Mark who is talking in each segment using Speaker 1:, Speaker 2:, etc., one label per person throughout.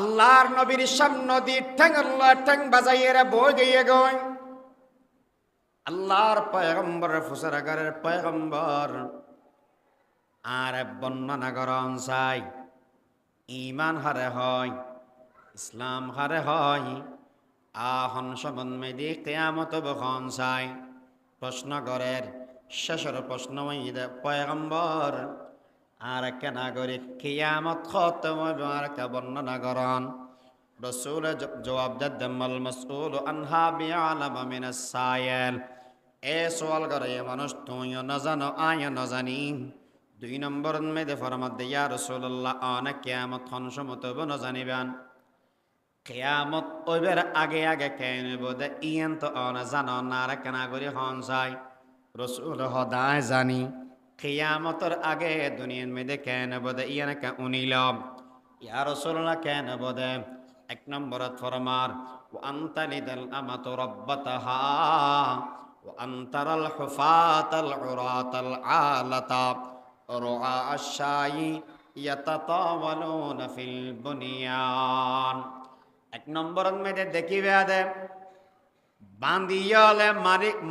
Speaker 1: আল্লাহর নবীর সামনে দিয়ে ঠ্যাং বাজাইয়ে বই গিয়ে গই আল্লাহর পয়গম্বর ফুসরাগারের পয়গম্বর আর বর্ণনা করন চাই ইমান হারে হয় ইসলাম হারে হয় আহন সমন্বয় দিয়ে কেয়ামত বখন চাই প্রশ্ন করের শেষের প্রশ্ন পয়গম্বর আর এক নাগরিক কিয়ামত খতম হইব আর কে বর্ণনা করন রসুল জবাব দেমাল মাসউল আনহা বিআলাম মিনাস সায়েল এ সওয়াল করে মানুষ তুইও না জানো আয় না জানি দুই নম্বর মেদে ফরমাত দে ইয়া রাসূলুল্লাহ আনা কিয়ামত হন সমত বন জানিবেন কিয়ামত ওইবার আগে আগে কেন বদে ইয়েন তো অনা জানো না আর কে নাগরিক হন চাই রসুল হদায় জানি কিয়ামতের আগে দুনিয়ার মধ্যে কেন বদে ইয়ানা কে উনিলাম ইয়া রাসূলুল্লাহ কেন বদে এক নম্বরত ফরমার ওয়া আনতালিদাল আমাতু রাব্বাতাহা ওয়া আনতারাল হুফাতাল উরাতাল আলাতা রুআ আশ-শাই ইয়াতাতাওয়ালুনা ফিল বুনিয়ান এক নম্বরত মধ্যে দেখিবে আদে বান্দিয়ালে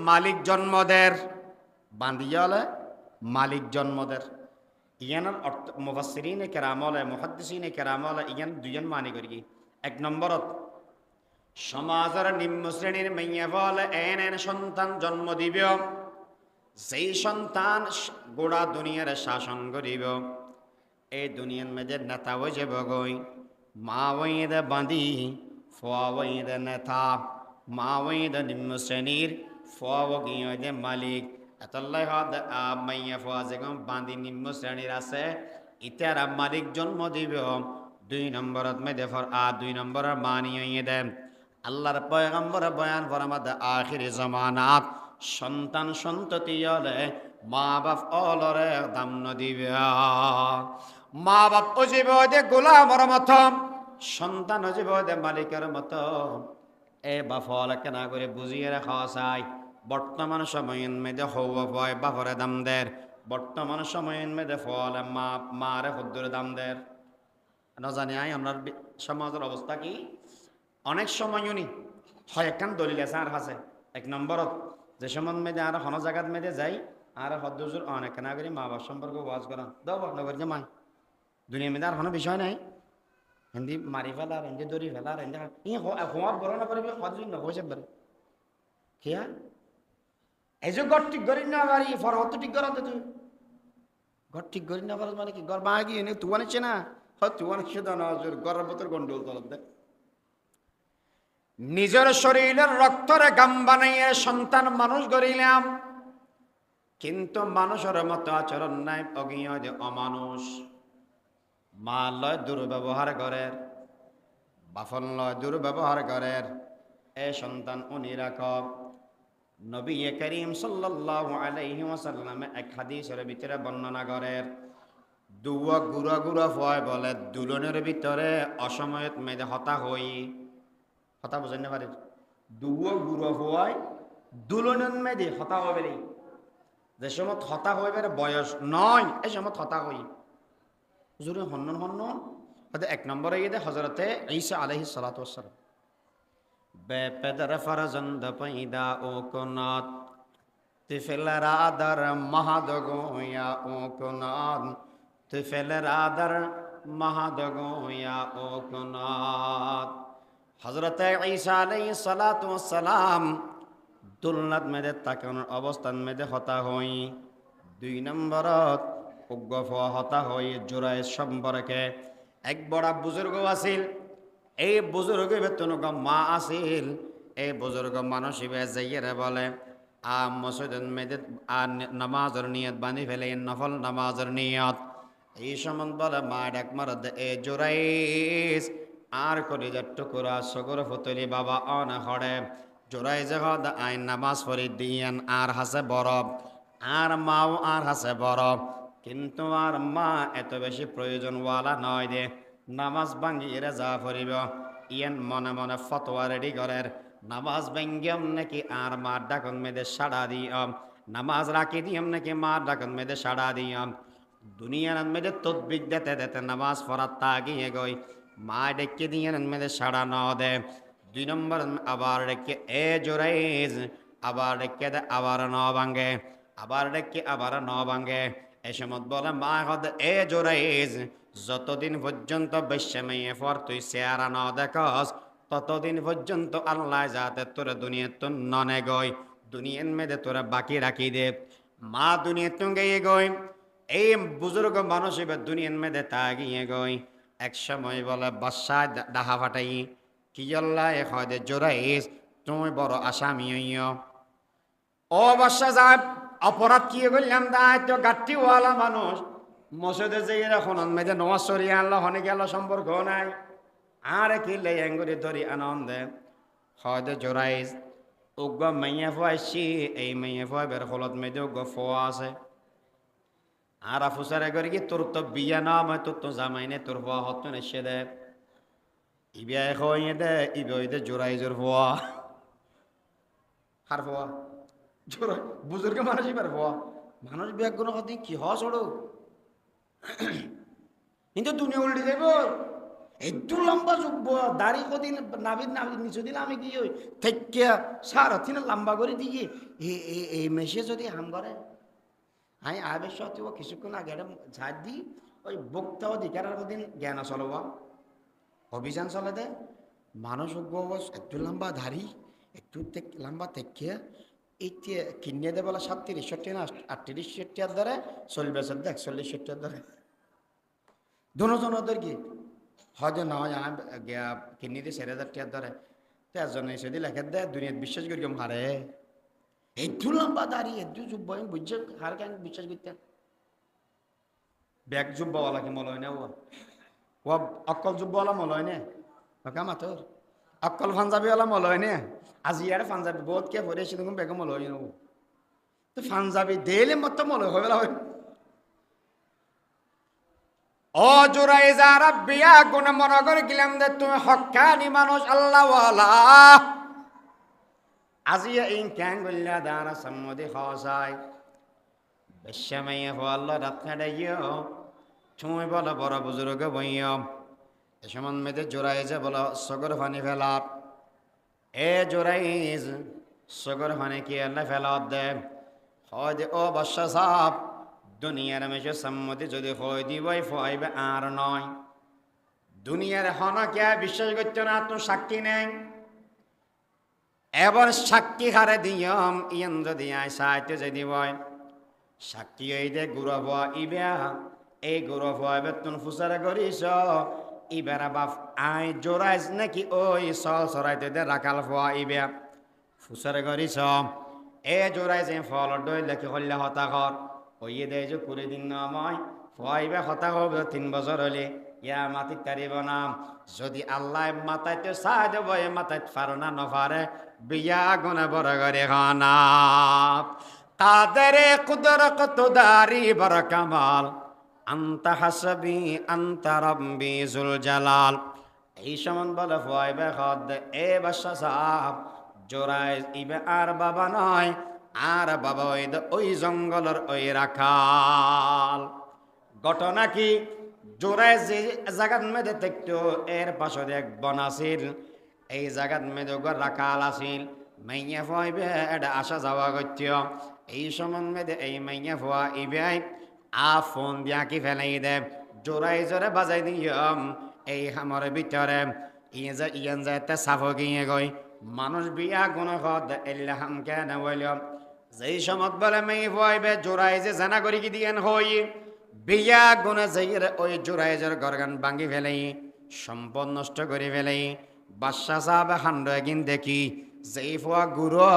Speaker 1: মালিক জন্মদের বান্দিয়ালে মালিক জন্মদের ইয়ানের অর্থ মুফাসসিরিনে কেরামলে মুহাদ্দিসিনে কেরামলে ইয়ান দুজন মানে করি এক নম্বরত সমাজের নিম্ন শ্রেণীর মাইয়া বলে এন সন্তান জন্ম দিব যেই সন্তান গোড়া দুনিয়ার শাসন করিব এই দুনিয়ার মধ্যে নেতা হয়ে যাব গই মা ওইদে বাঁধি ফোয়া ওইদে নেতা মা ওইদে নিম্ন শ্রেণীর ফোয়া ওইদে মালিক এতল্লাই হদ মাইয়া ফোয়া যেগম বাঁধি নিম্ন শ্রেণীর আছে ইতারা মালিক জন্ম দিব দুই নম্বরত মেদে ফর দুই নম্বরের মানিয়ে দেন আল্লাহর পয়গম্বর বয়ান ফরমাদ আখির জামানাত সন্তান সন্ততি হলে মা বাপ অলরে দাম নদিবে মা বাপ অজীব দে গোলামর মত সন্তান অজীব দে মালিকের মত এ বাফল কেনা করে বুঝিয়ে রাখা চাই বর্তমান সময়ের মেয়েদে হওয়া ভয় বাপরে দাম দের বর্তমান সময়ের মেয়েদে ফল মারে হদ্দুর দাম দের না জানি আই আপনার সমাজের অবস্থা কি অনেক সময় উনি হয় একখান দলিল আছে আর আছে এক নম্বরত যে সময় মেয়েদে আর হন জায়গাত মেয়েদে যাই আর হদ্দুর অনেক কেনা করি মা বাপ সম্পর্কে ওয়াজ করা দাও নগর যে মাই দুনিয়া মেয়েদে আর কোনো বিষয় নাই হিন্দি মারি ফেলার হিন্দি দড়ি ফেলার হিন্দি হওয়া বড় না পারবি হদ্দুর নগর পারে খেয়া এই যে ঘর ঠিক করি না বাড়ি ফরহত ঠিক করাতে তুই ঘর ঠিক করি না পারস মানে কি ঘর মা গিয়ে নে তুই আনিছে না হয় তুই আনিছে না ঘরের ভেতর গন্ডগোল তলব দে নিজের শরীরের রক্তরে গাম বানাইয়ে সন্তান মানুষ গড়িলাম কিন্তু মানুষের মতো আচরণ নাই অজ্ঞ যে অমানুষ মা লয় দুর্ব্যবহার করের বাফন লয় দুর্ব্যবহার করের এ সন্তান উনি রাখ নবী করিম সাল্লাল্লাহু আলাইহি ওয়াসাল্লাম এক হাদিসের ভিতরে বর্ণনা করেন দুয়া গুড়া গুড়া হয় বলে দুলনের ভিতরে অসময়ত মেয়েদে হতা হই হতা বুঝেন না পারে দুয়া গুড়া হয় দুলনের মেয়েদে হতা হবে রে যে সময় হতা হইবে বয়স নয় এই সময় হতা হই হুজুরে হন্নন হন্নন হয়তো এক নম্বরে গিয়ে হজরতে ঈসা আলাইহিস সালাতু ওয়াসসালাম বেপেদর ফরজন্দ পৈদা ও কোনাত তিফেল রাদার মহাদগোয়া ও কোনাত তিফেল রাদার মহাদগোয়া ও কোনাত হযরত ঈসা আলাইহিস সালাতু ওয়াসসালাম দুলনাত মেদে তাকানোর অবস্থান মেদে হতা হই দুই নম্বরত উগ্গফ হতা হই জোরায় সম্পর্কে এক বড় বুজুর্গ আছিল এই বুজুর্গ বেতন মা আছিল এই বুজুর্গ মানুষ যাইয়ে বলে মসজিদ মেদে নামাজের নিয়ত বাঁধি ফেলে নফল নামাজের নিয়ত এই সময় বলে মা ডাক মার এ জোরাইস আর করি যে টুকুরা সগর ফতলি বাবা অন হড়ে জোরাই যে হদ আইন নামাজ পড়ি দিয়েন আর হাসে বরফ আর মাও আর হাসে বরফ কিন্তু আর মা এত বেশি প্রয়োজনওয়ালা নয় দে নামাজ ভাঙ্গিয়ে যা পড়িব ইয়ান মনে মনে ফতোয়া রেডি করের নামাজ ভাঙ্গিয়াম নাকি আর মার ডাকন মেয়েদের সাড়া দিয়াম নামাজ রাখি দিয়াম নাকি মার ডাকন মেয়েদের সাড়া দিয়াম দুনিয়ার মেয়েদের তদবিক দিতে দিতে নামাজ পড়ার তা গিয়ে গই মা ডেকে দিয়ে মেয়েদের সাড়া ন দে। 2 নম্বর আবার ডেকে এ জোরাইজ, আবার ডেকে দে আবার ন ভাঙ্গে, আবার ডেকে আবার ন ভাঙ্গে। এ সময় বলে মা হদ এ জোরাইজ, যতদিন পর্যন্ত বেশ্যমেয়ে পর তুই চেহারা ন দেখস ততদিন পর্যন্ত আল্লাহ যাতে তোর দুনিয়া তো ননে গই, দুনিয়ার মেয়েদে তোরা বাকি রাখি দে। মা দুনিয়া তো গিয়ে গই, এই বুজুর্গ মানুষ এবার দুনিয়ার মেয়েদে তা গিয়ে গই। এক সময় বলে বাসায় ডাহা ফাটাই কি আল্লাহ এ হয় দে জোরাইস তুমি বড় আসামি হইও। ও বাসা সাহেব অপরাধ কি করলাম তাই তো গাঠটিওয়ালা মানুষ মসজিদে যে এখন মেয়েদের নমাজ সরিয়ে আনলো হনে গেল সম্পর্ক নাই আর কি লেঙ্গুরি ধরি আনন্দে হয় দে জোরাইস উগ্র মেয়ে ফুয়াইছি এই মেয়ে ফুয়াইবের হলত মেয়েদের উগ্র ফোয়া আছে। আর আফুসারে করে কি তোর তো বিয়া না হয় তোর তো জামাই নে তোর ফুয়া হত নেসে দে ইবিয়া হইয়ে দে ইবে দে জোরাইজের ফুয়া হার ফুয়া জোরাই বুজুর্গ মানুষ এবার ফুয়া মানুষ বিয়া কোনো কথা কি হস ওড়ো কিন্তু দুনিয়া উল্টে যাইব। একটু লম্বা যুগ দাড়ি কদিন নাবির নাবির নিচে দিলে আমি কি ওই থেকে সার হচ্ছে না লম্বা করে দিয়ে এই মেশে যদি হাম করে আমি আবেশ তুই কিছুক্ষণ আগে একটা ঝাড় দিই ওই বক্তা অধিকারের দিন জ্ঞান চলব অভিযান চলে দে মানুষ একটু লম্বা ধারি একটু লম্বা তেকিয়া এই কিনে দে বলা 37 না 38 ধরে চলবে দেখ 40 ধরে দুজনের কি হয়তো নয় কিনে দিয়ে 4,000 ধরে তেজনে এসে দিয়ে লেখা দেয় দুনিয়াত বিশ্বাস করি হারে একটু লম্বা দাঁড়িয়ে একটু যুব্ব বুঝছে হার কেন বিশ্বাস করতেন ব্যাগ যুব্বওয়ালা কি মল হয় না ও অক্কল যুব্বওয়ালা মল হয় না কামা তোর অক্কল পাঞ্জাবিওয়ালা মল হয় না আজি আর পাঞ্জাবি বহুত কে পরে এসে তখন বেগম মল হয় না তো পাঞ্জাবি দেলে মতো মল হয় হয় ও জোরাইজা রাব্বিয়া গুণ মনে করে গেলাম যে তুমি হক্কানি মানুষ আল্লাহওয়ালা আজিয়া ইন ক্যাং গল্লা দানা সম্মতি খাওয়াই বেশ্যামাইয়া হো আল্লাহ রাত খাড়াইও তুমি বলো বড় বুজুর্গ বইও এ সমান মেয়েদের জোরাইজে বলো সগর ফানি ফেলাপ এ জোরাইজ সগর ফানি কি আল্লাহ ফেলাত দে হয় দে ও বাদশা সাপ দুনিয়ার মেশে সম্মতি যদি হয় দিবই ফাইবে আর নয় দুনিয়ার হনা কে বিশ্বাস করছো না তো সাক্ষী নেই এবার সাক্ষী হারে দিয়ম ইয়ান যদি আয় সাইতে যদি বয় সাক্ষী এই দে গুরব ইবা এই গুরব বেতন ফুসারে করিস ইবেরা বাপ আই জোরাইস নাকি ওই সল সরাইতে দে রাখাল ফোয়া ইবা ফুসারে করিস এ জোরাইস ফল ডই লেখি হল্লা হতা ঘর ওইয়ে দেয় যে কুড়ি দিন নয় ফয়বে হতা হবে 3 বছর হলে ইয়া মাতি তারিব নাম যদি আল্লাহ মাতাইতে চাই দেব এ মাতাইতে পারো না নফারে বিয়া গুনে বড় করে খানা তাদের কুদর কত দারি বড় কামাল আন্তা হাসবি আন্তা রব্বি জুল জালাল এই সমান বলে ফয়বে খদ এ বাদশা সাহেব জোরাই ইবে আর বাবা নয় আর বাবা ওই জঙ্গলের ওই রাখাল ঘটনা কি জোরাই যে জায়গার মেয়েদের দেখতো এর পাশে এক বন আছিল এই জায়গার মেয়েদের রাখাল আছিল মাইয়া ফোয়াইবে এটা আসা যাওয়া করত এই সমান মেয়েদের এই মাইয়া ফোয়া ইবে ফোন দিয়া কি ফেলাই দে জোরাই জোরে বাজাই দিয়ম এই হামর ভিতরে ইয়ান যাইতে সাফো গিয়ে গই মানুষ বিয়া গুণ হদ এল্লাহাম কেন বললাম যেই সমত বলে মেয়ে ফুয়াইবে জোড়াই যে জানা করি কি দিয়েন হই বিয়া গুণে যাইয়ের ওই জোড়াইজের গরগান ভাঙি ফেলাই সম্পদ নষ্ট করে ফেলাই বাদশা সাহেব হান্ড একদিন দেখি যেই ফুয়া গুরু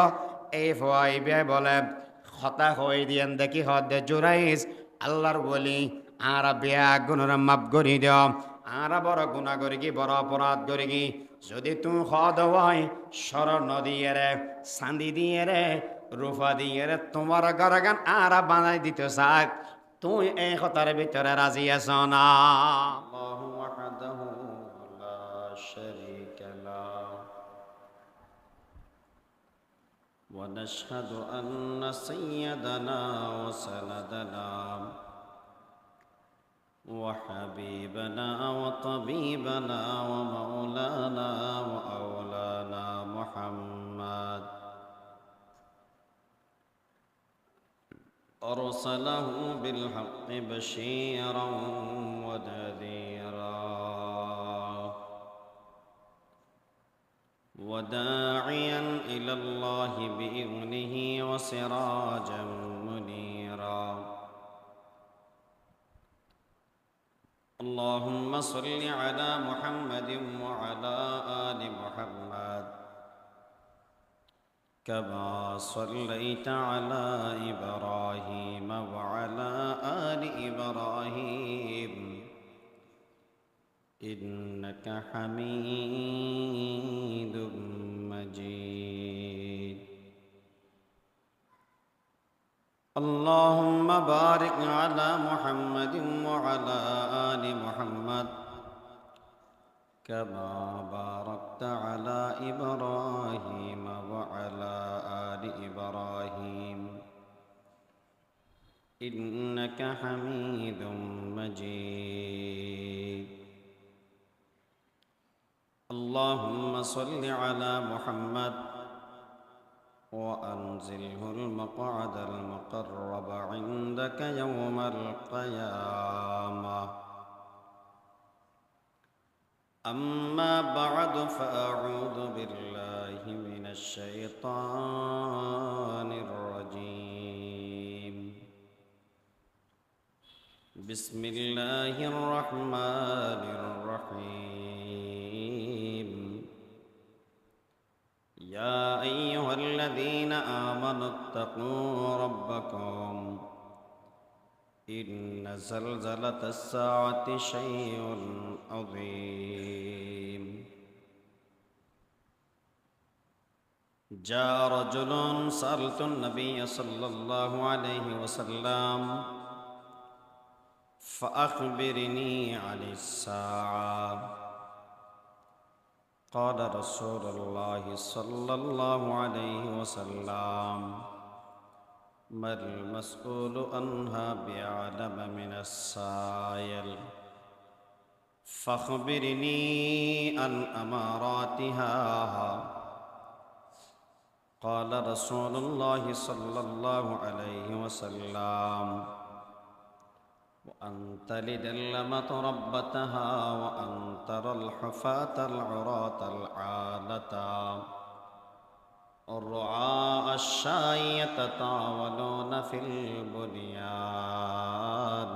Speaker 1: এই ফুয়াইবে বলে হতা হয়ে দিয়েন দেখি হদ জোড়াইজ আল্লাহর বলি আর বিয়া গুণের মাপ করি দিও আর বড় গুণা করি কি বড় অপরাধ করি কি যদি তুমি হদ হয় সর নদীয়ে রে চাঁদি দিয়ে রে রূপা দিয়ে রে তোমার গরগান আর বানাই দিতে চাক তুই এই কথার ভিতরে রাজি আছ না ونشهد أن سيدنا وسندنا
Speaker 2: وحبيبنا وطبيبنا ومولانا وأولانا محمد أرسله بالحق بشيرا ونذيرا وداعيا إلى الله بإذنه وسراجا منيرا اللهم صل على محمد وعلى آل محمد كما صليت على إبراهيم وعلى آل إبراهيم إنك حميد مجيد اللهم بارك على محمد وعلى آل محمد كما باركت على إبراهيم وعلى آل إبراهيم إنك حميد مجيد اللهم صل على محمد وأنزله المقعد المقرب عندك يوم القيامة أما بعد فأعوذ بالله من الشيطان الرجيم بسم الله الرحمن الرحيم يا أيها الذين آمنوا اتقوا ربكم إن زلزلة الساعة شيء عظيم جاء رجل سألت النبي صلى الله عليه وسلم فأخبرني عن الساعة قال رسول الله صلى الله عليه وسلم ما المسؤول عنها بأعلم من السائل فأخبرني عن أماراتها قال رسول الله صلى الله عليه وسلم وأن تلد الأمة ربتها وأن ترى الحفاة العراة العالة الرعاء الشاة يتطاولون في البنيان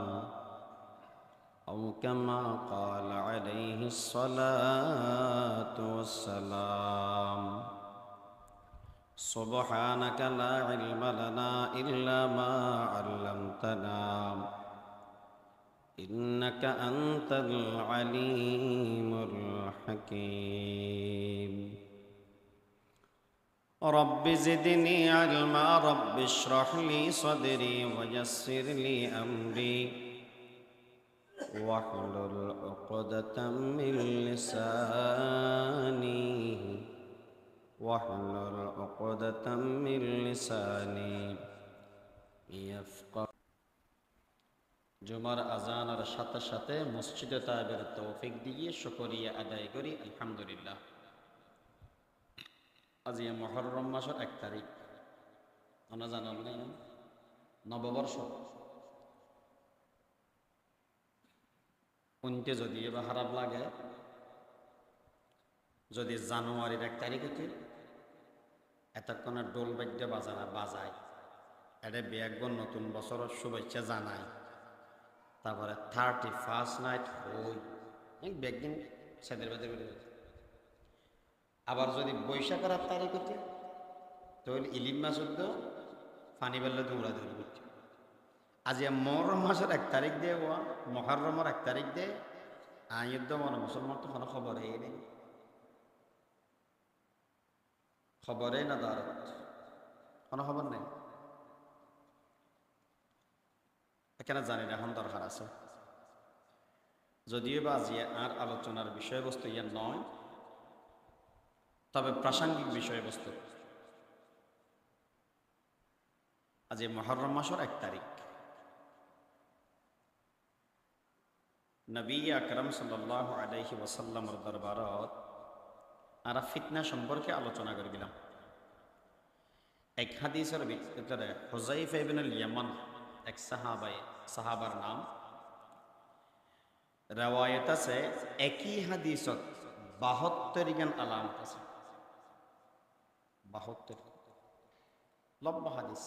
Speaker 2: أو كما قال عليه الصلاة والسلام سبحانك لا علم لنا إلا ما علمتنا إنك أنت العليم الحكيم رب زدني علما رب اشرح لي صدري ويسر لي أمري واحلل عقدة من لساني واحلل عقدة من لساني يفقه জুমার আজানের সাথে সাথে মসজিদে তাইবের তৌফিক দিয়ে শুকরিয়া আদায় করি আলহামদুলিল্লাহ। আজ মুহররম মাসের 1 তারিখ, আমরা জানালেন নববর্ষ। শুনতে যদি এবার খারাপ লাগে, যদি জানুয়ারির 1 তারিখ হইতে এতক্ষণে ডোল বাদ্য বাজায় এটা বিয়াকবন নতুন বছরের শুভেচ্ছা জানায়। তারপরে 31st নাইট হই ব্যাগদিন সেদের বেঁধে বেড়ে আবার যদি বৈশাখের 8 তারিখ হচ্ছে তাহলে ইলিম মাস হতো পানি বেললে দৌড়া দৌড়ি করছে। আজ মহরম মাসের 1 তারিখ দিয়ে মহরমের 1 তারিখ দিয়ে আইয়ুদ্ধ মনে মুসলমান তো কোনো খবরই নেই, খবরে না দাঁড়াত কোনো খবর নেই। এখানে জানি না এখন দরকার আছে, যদিও বা আজ আর আলোচনার বিষয়বস্তু ইয়ার নয়, তবে প্রাসঙ্গিক বিষয়বস্তু। আজ মুহররম মাসের 1 তারিখ। নবী আকরাম সাল্লাল্লাহু আলাইহি ওয়াসাল্লামর দরবারত আর ফিতনা সম্পর্কে আলোচনা করে গেলাম। এক হাদিসের ভিতরে হুযাইফা ইবনুল ইয়ামান এক সাহাবার নাম রেওয়ায়ত আছে, একই হাদিসত 72 গান আলামত আছে। 72 লম্বা হাদিস।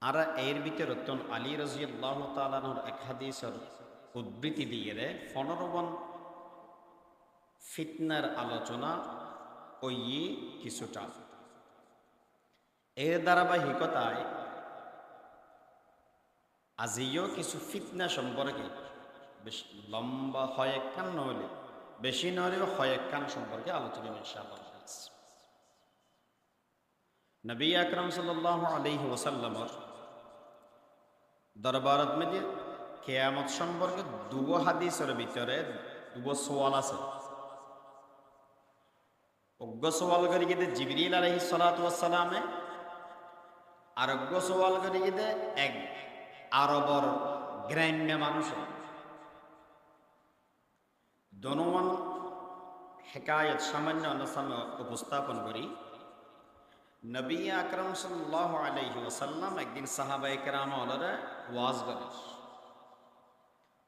Speaker 2: আর এর ভিতরে আলী রাদিয়াল্লাহু তাআলা আনহুর এক হাদিসের উদ্ধৃতি দিয়ে 15 ফিতনার আলোচনা ওই কিছুটা। এর ধারাবাহিকতায় আজিও কিছু ফিতনা সম্পর্কে বেশ লম্বা কয়েকখান নহলে বেশি নহলেও কয়েকখান সম্পর্কে আলোচনা ইনশাআল্লাহ। নবী আকরাম সাল্লাল্লাহু আলাইহি ওয়াসাল্লামর দরবারত মধ্যে কিয়ামত সম্পর্কে দুটো হাদিসের ভিতরে দুটো সওয়াল আছে। অজ্ঞ সওয়াল করে গিয়ে জিবরিল আলাইহিস সালাতু ওয়াস সালামে, আর অজ্ঞ সওয়াল করে গিয়ে এক আরবর গ্রাম্য মানুষ। দনোয়ান হেকায়ত সামান্য সামনে উপস্থাপন করি। নবী আকরাম সাল্লাল্লাহু আলাইহি ওয়াসাল্লাম একদিন সাহাবায়ে কেরামরে ওয়াজ করে,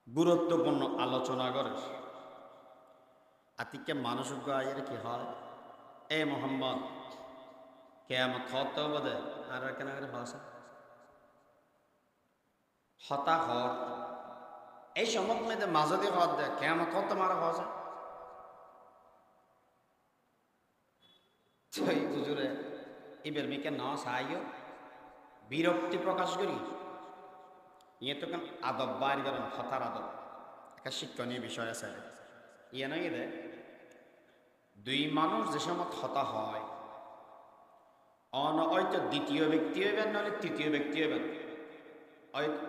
Speaker 2: গুরুত্বপূর্ণ আলোচনা করে। আতিকে মানুষ আয়ের কি হয়, এ মোহাম্মদ কিয়ামত হতে বদে আর কেন করে ভাষা হতা হর এই সমত মেয়েদের মাজদি হত দে কিয়ামত কত মারা ভাষা ছয় হুজুরে ইবের মিকে না সাইও বিরক্তি প্রকাশ করি। ইয়ে তো কেন আদব বাইর করেন, হতার আদব একটা শিক্ষণীয় বিষয় আছে। ইয়ে নয় দে দুই মানুষ যে সময় হতা হয় হয়তো দ্বিতীয় ব্যক্তি হইবেন নাহলে তৃতীয় ব্যক্তি হইবেন,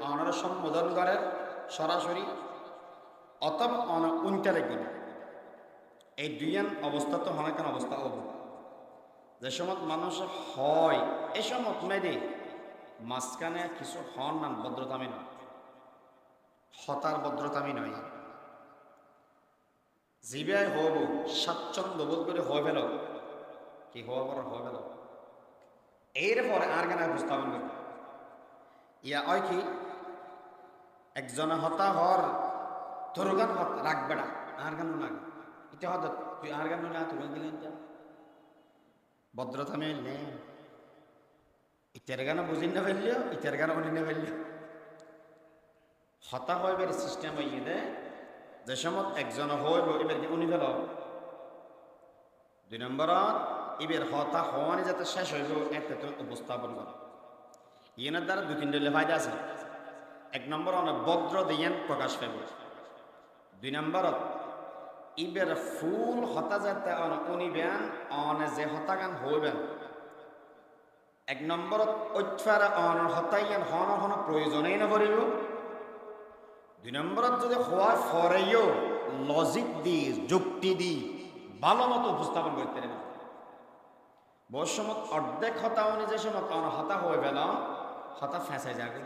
Speaker 2: অনার সম্বোধন করেন সরাসরি অথবা উনটা লিখবেন। এই দুইয়ান অবস্থা তো অনেক অবস্থা হব। যে সময় মানুষ হয় এ সময় মেয়েদে মাঝখানে কিছু হন না ভদ্রতামি নয়, হতার ভদ্রতামি নয়। জিবাই হব স্বাচ্ছন্দ্য বোধ করে হয়ে ফেল কি হওয়া পর হয়ে ফেল। এরপরে আর কেন উপস্থাপন করবে ইয়া হয় কি একজনে হতা হর তোর গান রাখবে না আর গান লাগে এটা হত তুই আর গান না তুমি দিলেন ভদ্রতামি নেই। ইটার গান বুঝি না ফেললিও, ইটার গান উনি না ফেললিও হতা হইবার সিস্টেম হইয়ে দে। যে সময় একজন হইব এবার উনি ফেল। 2 নম্বরত এবার হতা হওয়ানি যাতে শেষ হইব একটা তো উপস্থাপন করা। ইয়েনের দ্বারা 2-3 ফায়দা আছে। 1 নম্বর অনেক ভদ্র দিয়েন প্রকাশ পাইব। 2 নম্বরত ইবের ফুল হতা যাতে উনিবেন অনে যে হতাগান হইবেন। 1 নম্বরত ঐতফারা অনর হতাইয়ান হন হন প্রয়োজনেই না করিব। 2 নম্বরত যদি হওয়ার ফরেও লজিক দি যুক্তি দি ভালো মতো উপস্থাপন করতে পারেন। বসমত অর্ধেক হতা উনি যে সময় অন হতা হয়ে গেল হতা ফেঁসাই যাবে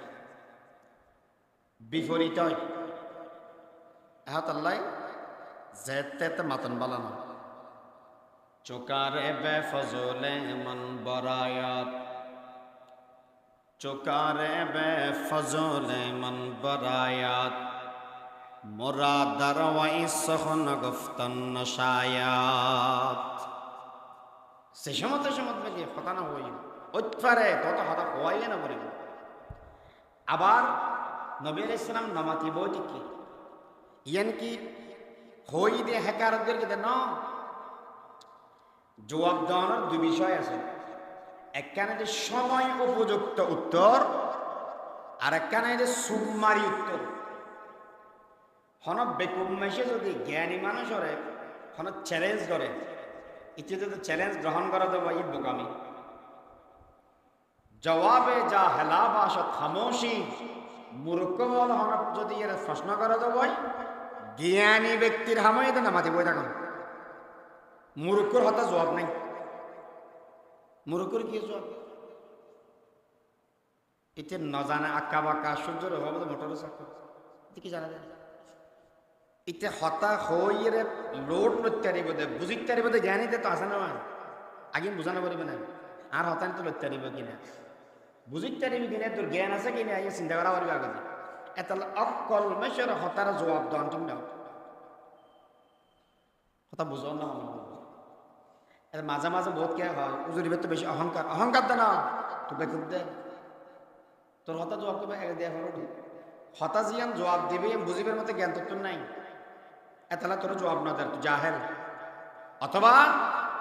Speaker 2: বিপরীত হয়। হাতাল্লাই যেতে মাতন বালানো চোকারে বে ফজলে মন বরায়াত, চোকারে বে ফজলে মন বরায়াত মোরা দারওয়াই সখন গুফতন নশায়াত। সে সময় মেয়ে হতানা হই ওইপারে তত হতা হওয়াই না বলিব। আবার নবী আলাইহিস সালাম নামাতি বইটি কি ইয়ান কি হই দে হেকারদের কে ন জবাব দেওয়ানোর 2 বিষয় আছে। একখানে যে সময় উপযুক্ত উত্তর আর একখানে যে সুমারি উত্তর। হন বেকুব মেশে যদি জ্ঞানী মানুষ হরে হন চ্যালেঞ্জ করে ইচ্ছে যদি চ্যালেঞ্জ গ্রহণ করা দেবো এই বোকামি। জবাবে যা হেলা বাস খামোশি মূর্খ বল হন যদি এর প্রশ্ন করা দেবো জ্ঞানী ব্যক্তির হাময়ে তো নামাতি বই থাকুন। মূর্খর হতা জবাব নেই। মূর্খর কি জবাব ইতে নজানে আঁকা বাঁকা সূর্যের অভাব মোটর চাকর এটা কি জানা যায় ইতে হতা হইরে লোড লত্যারি বোধে বুঝিত্যারি বোধে জ্ঞানীতে তো আসে না আগে বুঝানো পারবে না আর হতানি তো লত্যারিব কিনা বুঝিত্যারিবি কিনা তোর জ্ঞান আছে কিনা এই চিন্তা করা পারবে আগে এত অকল মেশর হতার জবাব দাও ঠিক না কথা বুঝো না আমার মাঝে মাঝে বহুত কে হয় উজুরিবের তো বেশি অহংকার অহংকার দে না তোকে খুব দে তোর হতা জবাব দেবে দেয়া হলো হতা জিয়ান জবাব দিবে বুঝিবের মতো জ্ঞান তো তোর নাই এতলা তোর জবাব না দেয় তুই জাহেল অথবা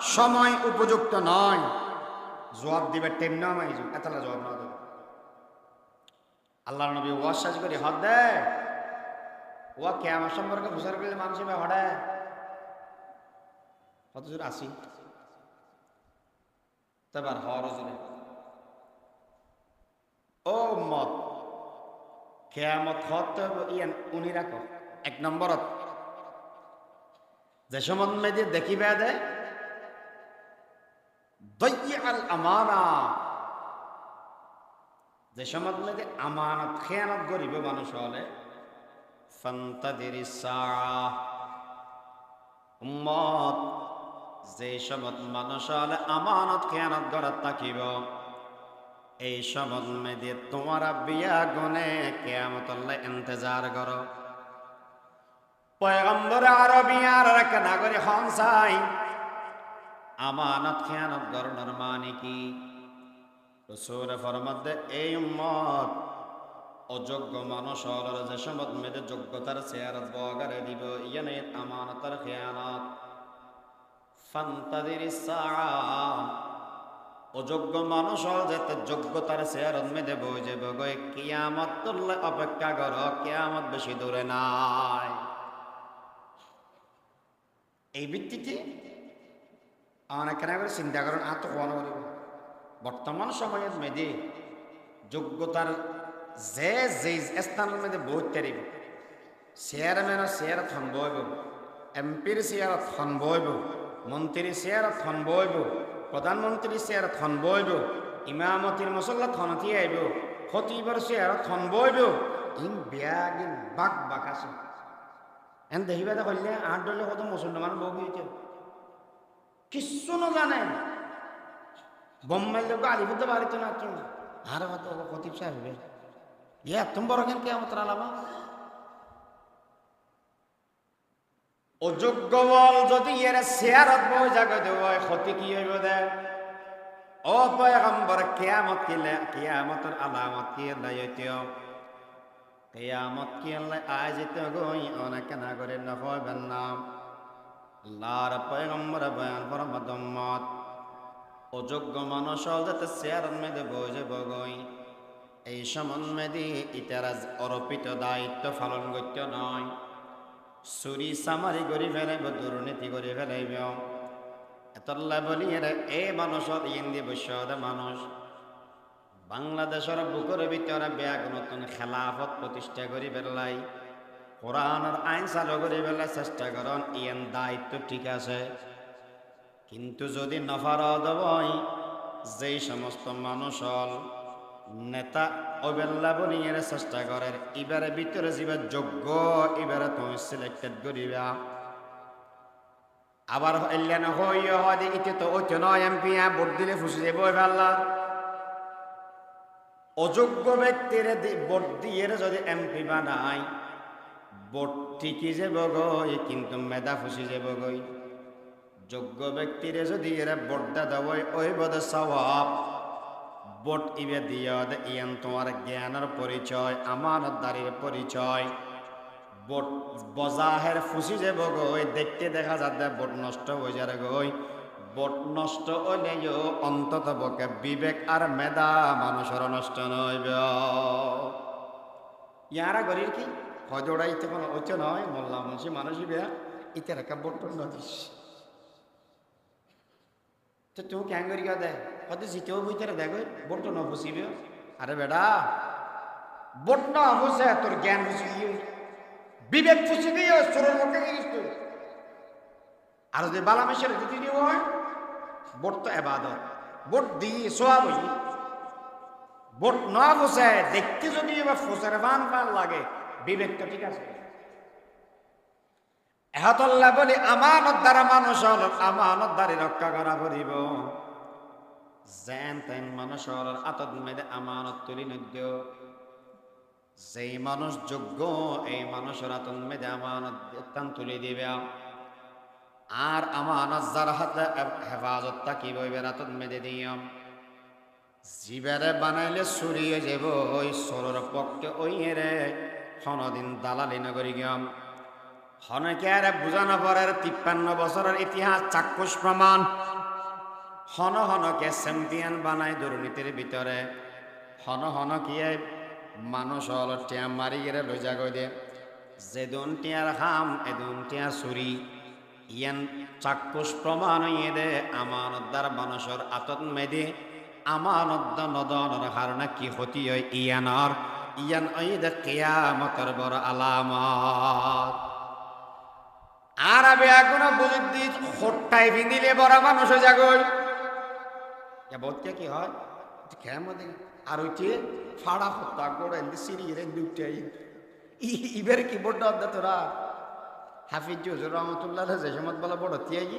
Speaker 2: সময় উপযুক্ত নয় জবাব দিবে টেম না মাইজু এতলা জবাব না দেবে আল্লাহ নবী ওয়াজ করে হদ দে ওয়া কিয়ামত সম্পর্কে বুঝার গেলে মানুষ হড়ে কত জোর আসি তারপর হওয়ার জোরে ও মত কেয়ামত হতে ইয়ান উনি রাখো এক নম্বরত যে সময় মেয়েদের দেখিবে দে দইয়াল আমানা যে সময় মেয়েদের আমানত খেয়ানত গরিব মানুষ হলে ফান্তাদিরি সাআহ উম্মত যে সময় মানুষ হলে আমানত খেয়ানত গড়াত থাকিব এই সময় মেয়েদের তোমারা বিয়া গুনে কিয়ামতল্লাহ ইন্তজার করো পয়গম্বর আরবিয়ার এক নাগরিক হন চাই আমানত খেয়ানত গড়ানোর মানে কি রাসূল ফরমাতে এই উম্মত অযোগ্য মানুষ হলে যে সময় মেয়েদের যোগ্যতার চেয়ারত বগারে দিব ইয়ানে আমানতের খেয়ানত ফান্তাদিরিস সাআহ অযোগ্য মানুষ যেতে যোগ্যতার চেয়ারত মেয়েদে বই যাব গই কিয়ামত তুল্লে অপেক্ষা কর কিয়ামত বেশি দূরে নাই এই ভিত্তিতে অনেক করে চিন্তা করেন আত্মকোয়ানো করিব বর্তমান সময়ের মেয়েদে যোগ্যতার যে যে স্থানের মেয়েদে বই তারিব চেয়ারম্যানের চেয়ার থন বইব এমপির চেয়ার থন বইব মন্ত্রীর চেয়ার থন বইব প্রধানমন্ত্রী চেয়ার থন বইব ইমামতির মসল্লা থনতি আইব খতিবর চেয়ার থন বইব ইন ব্যাগিন বাক বাক আছে এন দেখিবা দে করলে আট ডলে কত মুসলমান বউ হইতে কিচ্ছু না জানে বোম্বাই লোক আলিপুর বাড়িতে না কেউ আর হয়তো খতিব সাহেব ইয়া তুমি বড় কেন কে আমার আলামা অযোগ্য বল যদি এর চেয়ারত বই জায়গা দেব ক্ষতি কি হইব দে ও পয়গম্বর কিয়ামত কিলে কিয়ামতের আলামত কি লাইতেও কিয়ামত কি আল্লাহ আইজিতে গই অনেক না করে না হইবেন না আল্লাহর পয়গম্বর বয়ান ফরমাত উম্মত অযোগ্য মানুষ যাতে চেয়ারত মেদে বই যাব গই এই সমন মেদি ইতারা অর্পিত দায়িত্ব পালন করতে নয় চুরি চামারি করে ফেলাইব দুর্নীতি করে ফেলাইব এতল্লা বলি এ মানুষত ইন্দি বৈশ্যদ মানুষ বাংলাদেশের বুকের ভিতরে ব্যাগ নতুন খেলাফত প্রতিষ্ঠা করে ফেলাই কোরআনের আইন চালু করে ফেলার চেষ্টা করেন ইয়ান দায়িত্ব ঠিক আছে কিন্তু যদি নফারদ হয় যেই সমস্ত মানুষ নেতা অবেল্লা বনিয়ে চেষ্টা করেন এবারে ভিতরে যাবে যোগ্য এবারে তুমি সিলেক্টেড করিবা আবার এলেন হইয়া হয় দেখি তো ওই নয় এমপি ভোট দিলে ফুসে যাবো ফেললা অযোগ্য ব্যক্তির ভোট দিয়ে যদি এমপি বানাই ভোট ঠিকই যাব গই কিন্তু মেধা ফুসি যাব গই যোগ্য ব্যক্তিরে যদি এরা ভোটটা দেব ওই বোধ সওয়াব ভোট ইবে দিয়ে ইয়ান তোমার জ্ঞানের পরিচয় আমানতদারির পরিচয় ভোট বজাহের ফুসি যাব গই দেখতে দেখা যাতে ভোট নষ্ট হয়ে যাবে গই ভোট নষ্ট হইলেও অন্তত পক্ষে বিবেক আর মেধা মানুষের নষ্ট নইব ইয়ারা গরির কি হয়তো ওরা ইতে কোনো হচ্ছে নয় মোল্লা মুন্সি মানুষই বেয়া ইতে রেখা ভোট নদিস তো তুমি কেন করি দে হয়তো জিতেও ভিতরে দেখো ভোট ন ফুসিবে আরে বেটা ভোট না ফুসে তোর জ্ঞান ফুসি গিয়ে বিবেক ফুসি গিয়ে চোরের মুখে গিয়েছিস তুই আর যদি বালামেশের দিতে দিব হয় ভোট তো এবাদত ভোট দিয়ে সোয়াব
Speaker 1: বোট না ফুসে দেখতে যদি এবার ফুসের ফান ফান লাগে, বিবেক তো ঠিক আছে। এহতল্লা বলি আমানত দ্বারা মানুষ আমানতদারি রক্ষা করা করিব, যেন তেন মানুষের আতত মেদে আমানত তুলি নদ্য, যেই মানুষ যোগ্য এই মানুষের আতত মেদে আমানত তুলি দিবে। আর আমানত যার হাতে হেফাজত থাকিব এবার আতত মেদে দিয়াম। জিবারে বানাইলে চুরিয়ে যাব ওই সরর পক্ষে ওই রে হনদিন দালালি নগরী গিয়াম। হনকে আরে বুঝানো পরের 53 বছরের ইতিহাস চাক্ষুষ প্রমাণ। হন হনকে চ্যাম্পিয়ন বানায় দুর্নীতির ভিতরে। হন হনকিয়ে মানুষ হল টিয়া মারি গেলে লইজা গই দে, যেদুন টিয়ার হাম এদুন টিয়া চুরি। ইয়ান চাক্ষুষ প্রমাণ হইয়ে দে আমানতদার মানুষের আতত মেদে আমানত নদনের কারণে কি ক্ষতি হয় ইয়ানর। ইয়ান ওই দে কিয়ামতের বড় আলামত। আর আবে এখন বুঝি খোট্টাই ভিন্দিলে বড় মানুষ হয়ে যাগই। বোধকে কি হয় খেয়ার মধ্যে আর ওইটি ফাড়া হত্যা করে সিঁড়ি দুটাই ইবের কি বড় অর্ধা তোরা হাফিজ হুজুর রহমতুল্লাহ যে সময় বলা বড় তিয়াই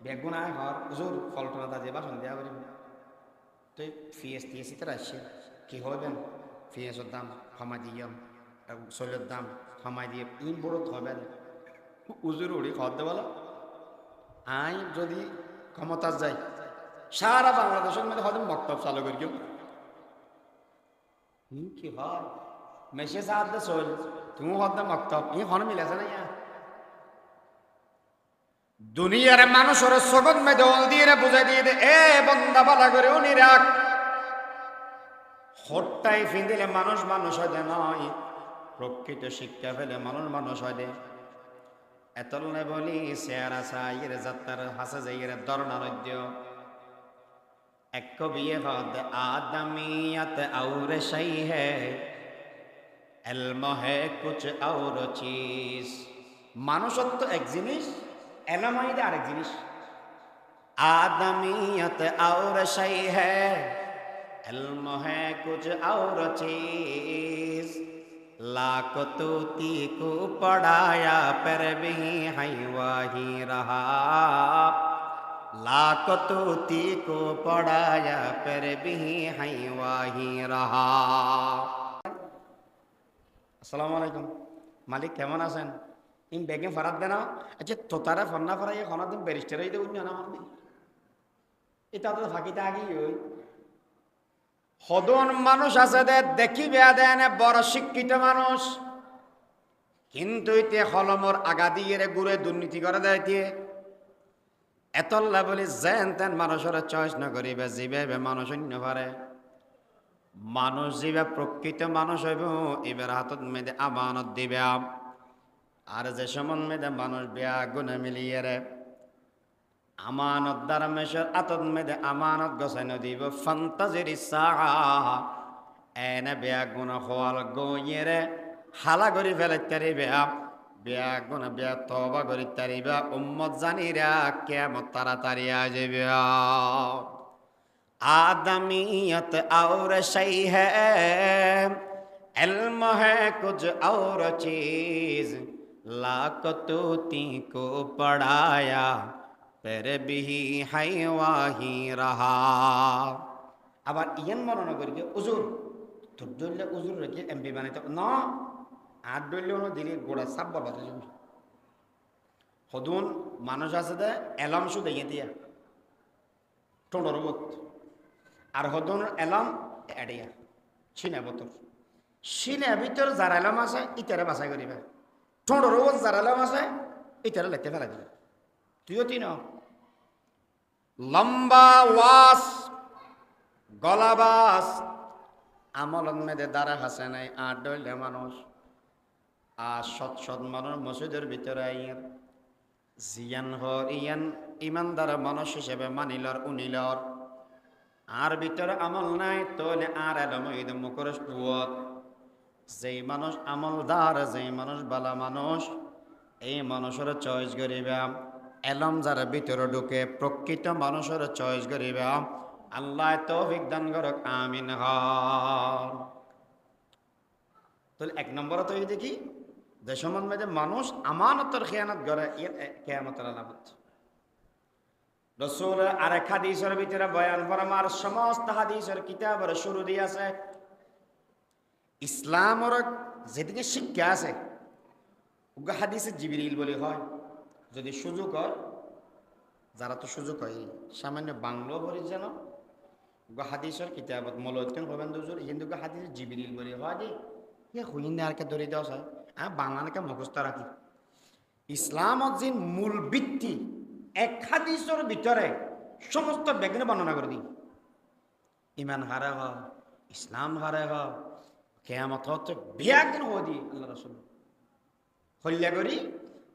Speaker 1: বেগুন আয় হর হুজুর ফলটনা তাজে বাসন দেওয়া করি তো ফিয়েস দিয়েছি তারা আসছে কি হবেন ফিয়েসের দাম ক্ষমা দিয়াম শৈলের দাম ক্ষমা দিয়ে ইন বড় হবেন হুজুর উড়ি খাওয়াতে বলো আই যদি ক্ষমতা যাই সারা বাংলাদেশের মধ্যে হয়তো মক্তব চালু করি কেউ কি হয় মেসেজ আদে চল তুমি হয়তো মক্তব ই হন মিলেছে না ইয়া দুনিয়ার মানুষের সগত মে দল দিয়ে বুঝাই দিয়ে দে এ বন্দা বালা করে উনি রাখ হট্টাই ফিন্দিলে মানুষ মানুষ হয় দে নয় প্রকৃত শিক্ষা ফেলে মানুষ মানুষ হয় দে এতলে বলি চেয়ারা চাইয়ের যাত্রার হাসে যাইয়ের দরনারদ্য এক কবিয়ে হদ আদমিয়ত और सही है इल्म है कुछ और चीज মানুষত্ব এক জিনিস এলম হইতে আরেক জিনিস आदमियत और सही है इल्म है कुछ और चीज लाख तूती को पढ़ाया पर भी है वही रहा लाख तूती को पढ़ाया पर भी है वही रहा। আসসালামু আলাইকুম মালিক কেমন আছেন ইন বেগে ফরাত দেনা আচ্ছা তোতারা ফন্না ফরাই খনা দিন ব্যারিস্টার হইতে উনি না মানবি এটা তো ফাঁকিতে আগেই ওই হদন মানুষ আছে দে দেখি বেয়া দেন বড় শিক্ষিত মানুষ কিন্তু ইতে হলমর আগা দিয়ে ঘুরে দুর্নীতি করে দেয় দিয়ে এতল্লা বলি যেন তেন মানুষের চয়েস না করিবে যিভাবে মানুষ অন্য পারে মানুষ যিবা প্রকৃত মানুষ হইব এবার হাতত মেয়েদে আমানত দিবে আর যে সমন মেয়েদে মানুষ বেয়া গুণে মিলিয়ে রে আমানত দ্বারা মেশর আতত মেয়েদে আমানত গছাই নদিব ফান্তাজির ইচ্ছা এনে বেয়া গুণ হওয়াল গইয়ে রে হালা করি ফেলে তারি বেয়া বেয়া গুণ বেয়া তবা করি তারি বেয়া উম্মত জানিরা কেমন তাড়াতাড়ি আসবে आदमियत और सही है इल्म है कुछ और चीज लाख तूती को पढ़ाया पर भी है वही रहा। আবার ইয়ান মনে করি উজুর তোর দলে উজুর রেখে এমপি বানাইতে না আর দলে দিলে গোড়া সাপ বলবা হদুন মানুষ আছে দে এলাম শুধু দিয়া টোনর মত আর হদন এলাম এড়িয়া সিনে বতর সিনে ভিতর যার এলাম আছে ইতারে বাছাই করিবা ঠোঁটর যার এলাম আছে ইতারে লেতে ফেলা দিবে তুইও তিন লম্বা ওয়াস গলাবাস আমল মেদে দ্বারা হাসে নাই আর ডইলে মানুষ আর সৎ সৎ মানুষ মসজিদের ভিতরে আইয়ের জিয়ান হর ইয়ান ইমানদার মানুষ হিসেবে মানিলর উনিলর আর ভিতরে আমল নাই তোলে আর এলম ঈদ মুখরস পুয়ত যেই মানুষ আমলদার যেই মানুষ বালা মানুষ এই মানুষের চয়েস করিবা এলম যার ভিতরে ঢুকে প্রকৃত মানুষের চয়েস করিবা আল্লাহ তৌফিক দান করুক, আমিন। হন তাহলে এক নম্বরে তো এই দেখি যে সম্বন্ধে মানুষ আমানতের খেয়ানত করে, কেয়ামতের আলামত। রসুল আরেক হাদিসের ভিতরে বয়ান ফরমার সমস্ত হাদিসের কিতাবের শুরু দিয়েছে ইসলামের যেদিকে শিক্ষা আছে ওগা হাদিসে জিবরিল বলি হয়। যদি সুযোগ হয়, যারা তো সুযোগ হয় সামান্য বাংলা বলি যেন ওগা হাদিসের কিতাবত মৌলউদ্দিন গোবিন্দ হুজুর কিন্তু হাদিসে জিবরিল বলি হয় দি হুইন আর কে ধরে দেওয়া হয় আমি বাংলাকে মুখস্থ রাখি। ইসলামত যে মূল ভিত্তি এক হাদিসের ভিতরে সমস্ত ব্যাখ্যা বর্ণনা করে দিই। ইমান হারে হ, ইসলাম হারে হ, কেয়ামত হচ্ছে বিয়াগন হয়ে দিই আল্লাহ রসুল হল্যা করি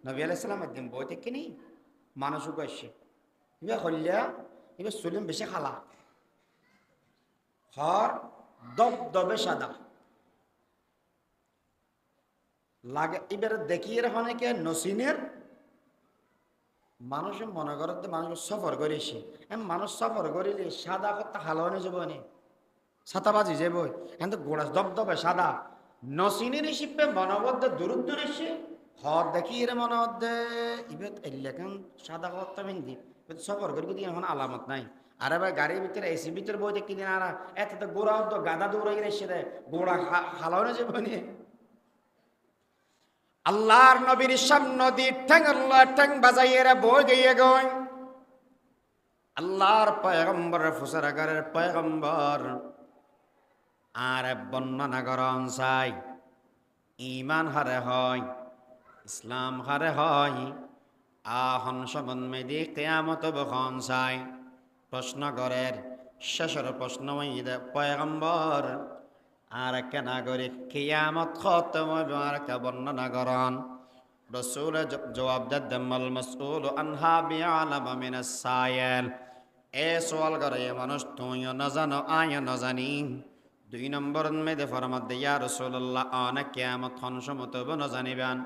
Speaker 1: নবী আলাইহিস সালাম একদিন বই থেকে নি মানুষও আসছে এবার হল্যা এবার সুলিম বেশি খালা হর দবদবে সাদা লাগে। এবার দেখি এর অনেকে নসিনের মানুষ মনে করতে মানুষ সফর করেছে, মানুষ সফর করিলে সাদা করতে হালো হয়ে যাব নি ছাতাবাজি যে বই কিন্তু গোড়া দবদবে সাদা নসিনের হিসেবে মনবদ্ধ দূরত্ব রয়েছে হর দেখি এর মনবদ্ধে ইবেত এলাকান সাদা করতে বিন্দি সফর করি কিন্তু এখন আলামত নাই। আর এবার গাড়ির ভিতরে এসি ভিতরে বই দেখি দিন আর এত গোড়া গাদা দৌড়াই রেসে দেয় গোড়া হালো হয়ে যাব নি। আল্লাহর নবীর সামনে দিয়ে ঠ্যাং বাজাইয়ে বই গিয়ে গই আল্লাহর পয়গম্বর ফুসারাগারের পয়গম্বর আর বর্ণনা করন চাই ইমান হারে হয়, ইসলাম হারে হয়, আহন সবন মেদি কেয়ামত বখন চাই প্রশ্ন করের শেষের প্রশ্ন পয়গম্বর আর একটা নাগরিক কিয়ামত খতম আর কে বর্ণনা করন। রসুল জবাব দেমাল মাসউল আনহা বিআলাম মিনাস সায়েল এ সওয়াল করে মানুষ তুইও না জানো আয় না জানি। দুই নম্বর মেদে ফরমাত দে ইয়া রাসূলুল্লাহ আনা কিয়ামত হন সমত বন জানিবেন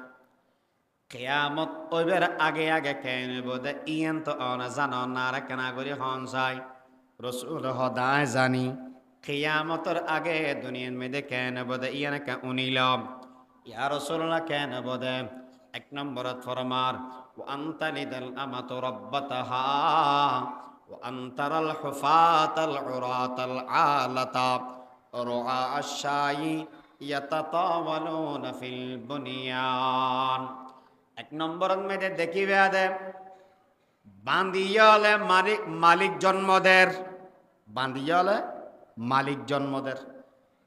Speaker 1: কিয়ামত ওইবার আগে আগে কেন বদে ইয়েন তো অনা জানো না আর কে নাগরিক হন চাই। রসুল হদায় জানি কিয়ামতের আগে দুনিয়ার মেয়েদে কেন বদে ইয়ান কে উনিলাম ইয়া রাসূলুল্লাহ কেন বদে এক নম্বরত ফরমার ওয়া আনতালিদাল আমাতু রাব্বাতাহা ওয়া আনতারাল হুফাতাল উরাতাল আলাতা রুআ আশ-শাই ইয়াতাতাওয়ালুনা ফিল বুনিয়ান। এক নম্বরত মেয়েদে দেখিবে আদে বান্দিয়ালে মালিক জন্মদের বান্দিয়ালে মালিক জন্মদের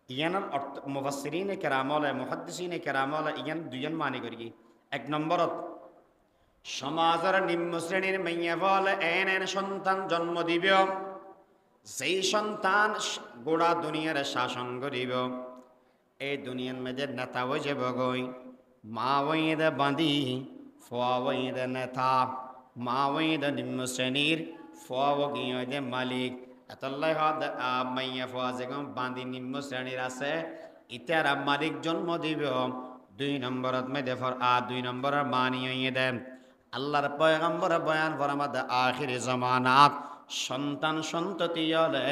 Speaker 1: ইয়ানোর অর্থ মুফাসসিরিনে কেরামলে মুহাদ্দিসিনে কেরামলে ইয়ান দুজন মানে করি। এক নম্বরত সমাজের নিম্ন শ্রেণীর মেয়ে বলে এন সন্তান জন্ম দিবে যেই সন্তান গোড়া দুনিয়ার শাসন করিব এই দুনিয়ার মেয়েদে নেতা হয়ে যাব গই মা ওইদে বাঁধি ফোয়া ওইদে নেতা মা ওইদে নিম্ন শ্রেণীর ফোয়া ওইদে মালিক এতলাই মাইয়া ফোয়া যেরকম বাঁধি নিম্ন শ্রেণীর আছে ইতারা মালিক জন্ম দিব। দুই নম্বরত মেদে ফর দুই নম্বরের মানিয়ে দেন আল্লাহর পয়গম্বর বয়ান ফরমাদ আখির জামানাত সন্তান সন্ততি হলে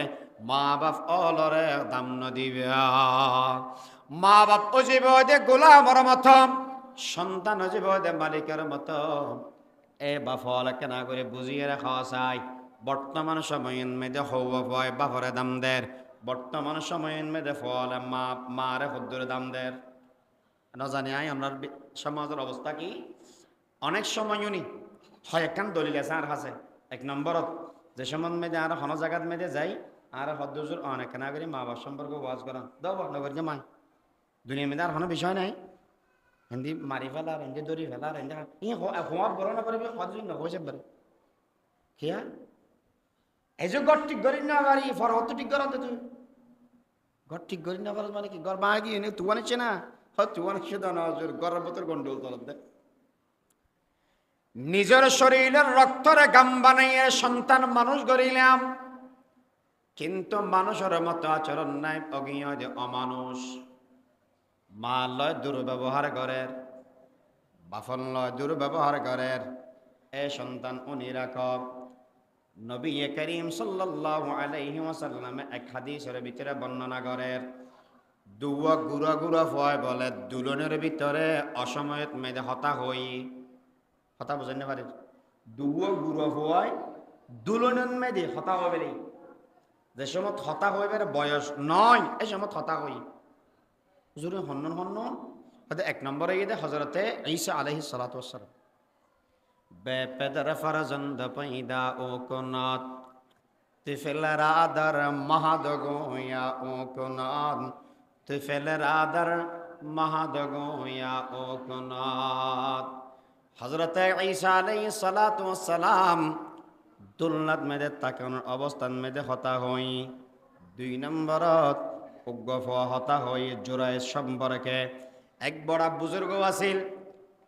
Speaker 1: মা বাপ অলরে দাম দিবে। মা বাপ অজীব দে গোলামর মত সন্তান অজীব দে মালিকের মত এ বাফল কেনা করে বুঝিয়ে রাখা চাই। বর্তমান সময়ের মেয়েদে হওয়া ভয় বাপরে দাম দের বর্তমান সময়ের মেয়েদে ফল মারে হদ্দুর দাম দের না জানি আই আপনার সমাজের অবস্থা কি। অনেক সময় উনি হয় একখান দলিল আছে আর আছে এক নম্বরত যে সময় মেয়েদে আর হন জায়গাত মেয়েদে যাই আর হদ্দুর অনেক কেনা করি মা বাপ সম্পর্কে ওয়াজ করান দাও নগরকে মাই দুনিয়া মেয়েদে আর কোনো বিষয় নাই হিন্দি মারি ফেলার হিন্দি দড়ি ফেলার হিন্দি হওয়ার বড় না পারবে হদ্দুর নকছে পারে কিয়া এই যে ঘর ঠিক করি না পারি ফরহত ঠিক করাতে তুই ঘর ঠিক করি না পারস মানে কি ঘর মা গিয়ে তু আনিছে না তু আনিছে তো না ঘরের ভেতর গন্ডল তলব দে নিজের শরীরের রক্তরে গাম বানাইয়ে সন্তান মানুষ গড়িলাম কিন্তু মানুষের মতো আচরণ নাই অজ্ঞ যে অমানুষ মা লয় দুর্ব্যবহার করের বাফন লয় দুর্ব্যবহার করের এ সন্তান উনি রাখ নবী করিম সাল্লাল্লাহু আলাইহি ওয়াসাল্লাম এক হাদিসের ভিতরে বর্ণনা করেন দুয়া গুড়া গুড়া হয় বলে দুলনের ভিতরে অসময়ত মেয়েদে হতা হই হতা বুঝেন না পারে দুয়া গুড়া হয় দুলনের মেয়েদে হতা হবে রে যে সময় হতা হইবে বয়স নয় এই সময় হতা হই হুজুরে হন্নন হন্নন এক নম্বরে গিয়ে হজরতে ঈসা আলাইহিস সালাতু ওয়াসসালাম বেপেদর ফরজন্দ পৈদা ও কোনাত তিফেল রাদার মহাদগোয়া ও কোনাত তিফেল রাদার মহাদগোয়া ও কোনাত হযরতে ঈসা আলাইহিস সালাতু ওয়াসসালাম দুলনাত মেদে তাকানোর অবস্থান মেদে হতা হই দুই নম্বরত উগ্গফ হতা হই জোড়ায় সম্পর্কে এক বড় বুজুর্গ আছিল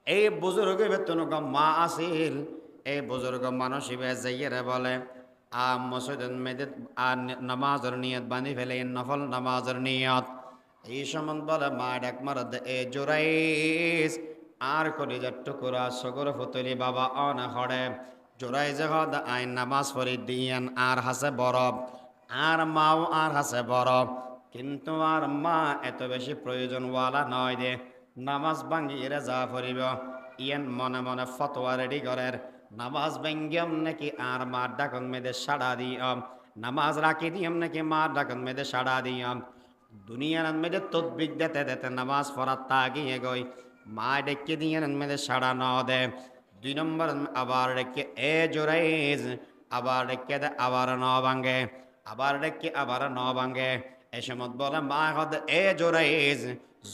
Speaker 1: এই বুজুর্গ বেতন মা আছিল এই বুজুর্গ মানুষ যাইয়েরে বলে মসজিদ মেদে নামাজের নিয়ত বাঁধি ফেলে নফল নামাজের নিয়ত এই সময় বলে মা ডাক মার এ জোরাইস আর কলিজার টুকুরা সগর ফতলি বাবা অন হড়ে জোরাই যে হদ আইন নামাজ পড়ি দিয়েন আর হাসে বরফ আর মাও আর হাসে বরফ কিন্তু আর মা এত বেশি প্রয়োজনওয়ালা নয় দে নামাজ ভাঙ্গিয়ে যা পড়িব ইয়েন মনে মনে ফতোয়া রেডি করের নামাজ ভাঙ্গিয়ম নাকি আর মার ডাকন মেদে সাড়া দিয়ম নামাজ রাখি দিয়ম নাকি মার ডাকন মেদে সাড়া দিয়ম দুনিয়ার মেদে তদবিক দেতে দেতে নামাজ পড়ার তাগিয়ে গই মা ডেকে দিয়ে মেদে সাড়া ন দে দুই নম্বর আবার ডেকে এ জোরাইজ আবার ডেকে দে আবার ন ভাঙ্গে আবার ডেকে আবার ন ভাঙ্গে এ সময় বলে মা হদ এ জোরাইজ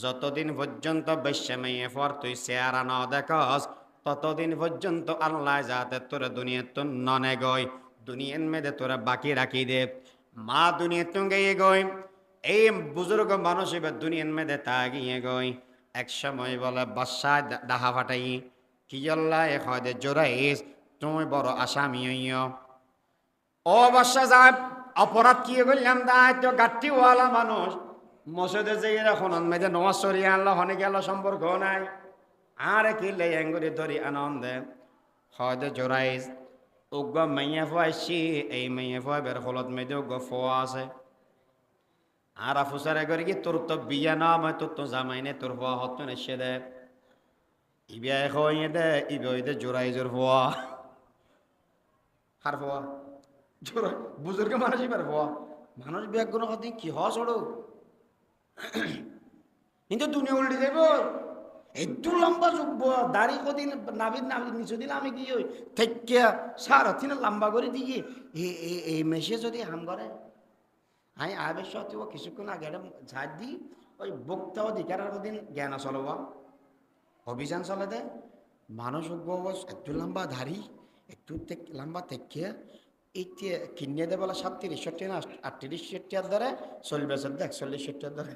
Speaker 1: যতদিন পর্যন্ত বেশ্যামাইয়ে পর তুই চেহারা ন দেখস ততদিন পর্যন্ত আল্লাহ যাতে তোর দুনিয়া তো ননে গই দুনিয়ার মেদে তোরা বাকি রাখি দে মা দুনিয়া তো গিয়ে গই এই বুজুর্গ মানুষ এবার দুনিয়ার মেদে তা গিয়ে গই এক সময় বলে বাসায় ডাহা ফাটাই কি আল্লাহ হয় জোরাইস তুমি বড় আসামি হইও ও বাসা যা অপরাধ কি করলাম দায় তো গাট্টিওয়ালা মানুষ মসজিদে যে এখন মেয়েদের নমাজ সরিয়ে আনলো হনে গেল সম্পর্ক নাই আর কি লেঙ্গুরি ধরি আনন্দে হয়তো জোরাইস উগ্র মেয়ে ফুয়াইছি এই মেয়ে ফুয়াইবের ফলত মেয়েদের উগ্র ফোয়া আছে আর আফুসারে করে কি তোর তো বিয়া না হয় তোর তো জামাই নে তোর ফোয়া হতো নেসে দে ইবিয়া হয়ে দে ইবে জোরাইজোর ফোয়া হার ফোয়া জোরাই বুজুর্গ মানুষ এবার ফোয়া মানুষ বিয়া কোনো কথা কি হস ওড়ো কিন্তু দুনিয়া উল্টে যাব একটু লম্বা চুকবো দাড়ি কদিন নাবির নিচে দিলে আমি কি ওই থেকে সারা তিন লম্বা করে দিয়ে এই মেশে যদি হাম করে আমি আবেশ ও কিছুক্ষণ আগে ঝাড় দিই ওই বক্তা অধিকারের দিন জ্ঞান চলব অভিযান চলে দেয় মানুষ একটু লম্বা ধারি একটু লম্বা থেকে এই কিনে দেয় বলে 37 না 38 ধরে 41 ধরে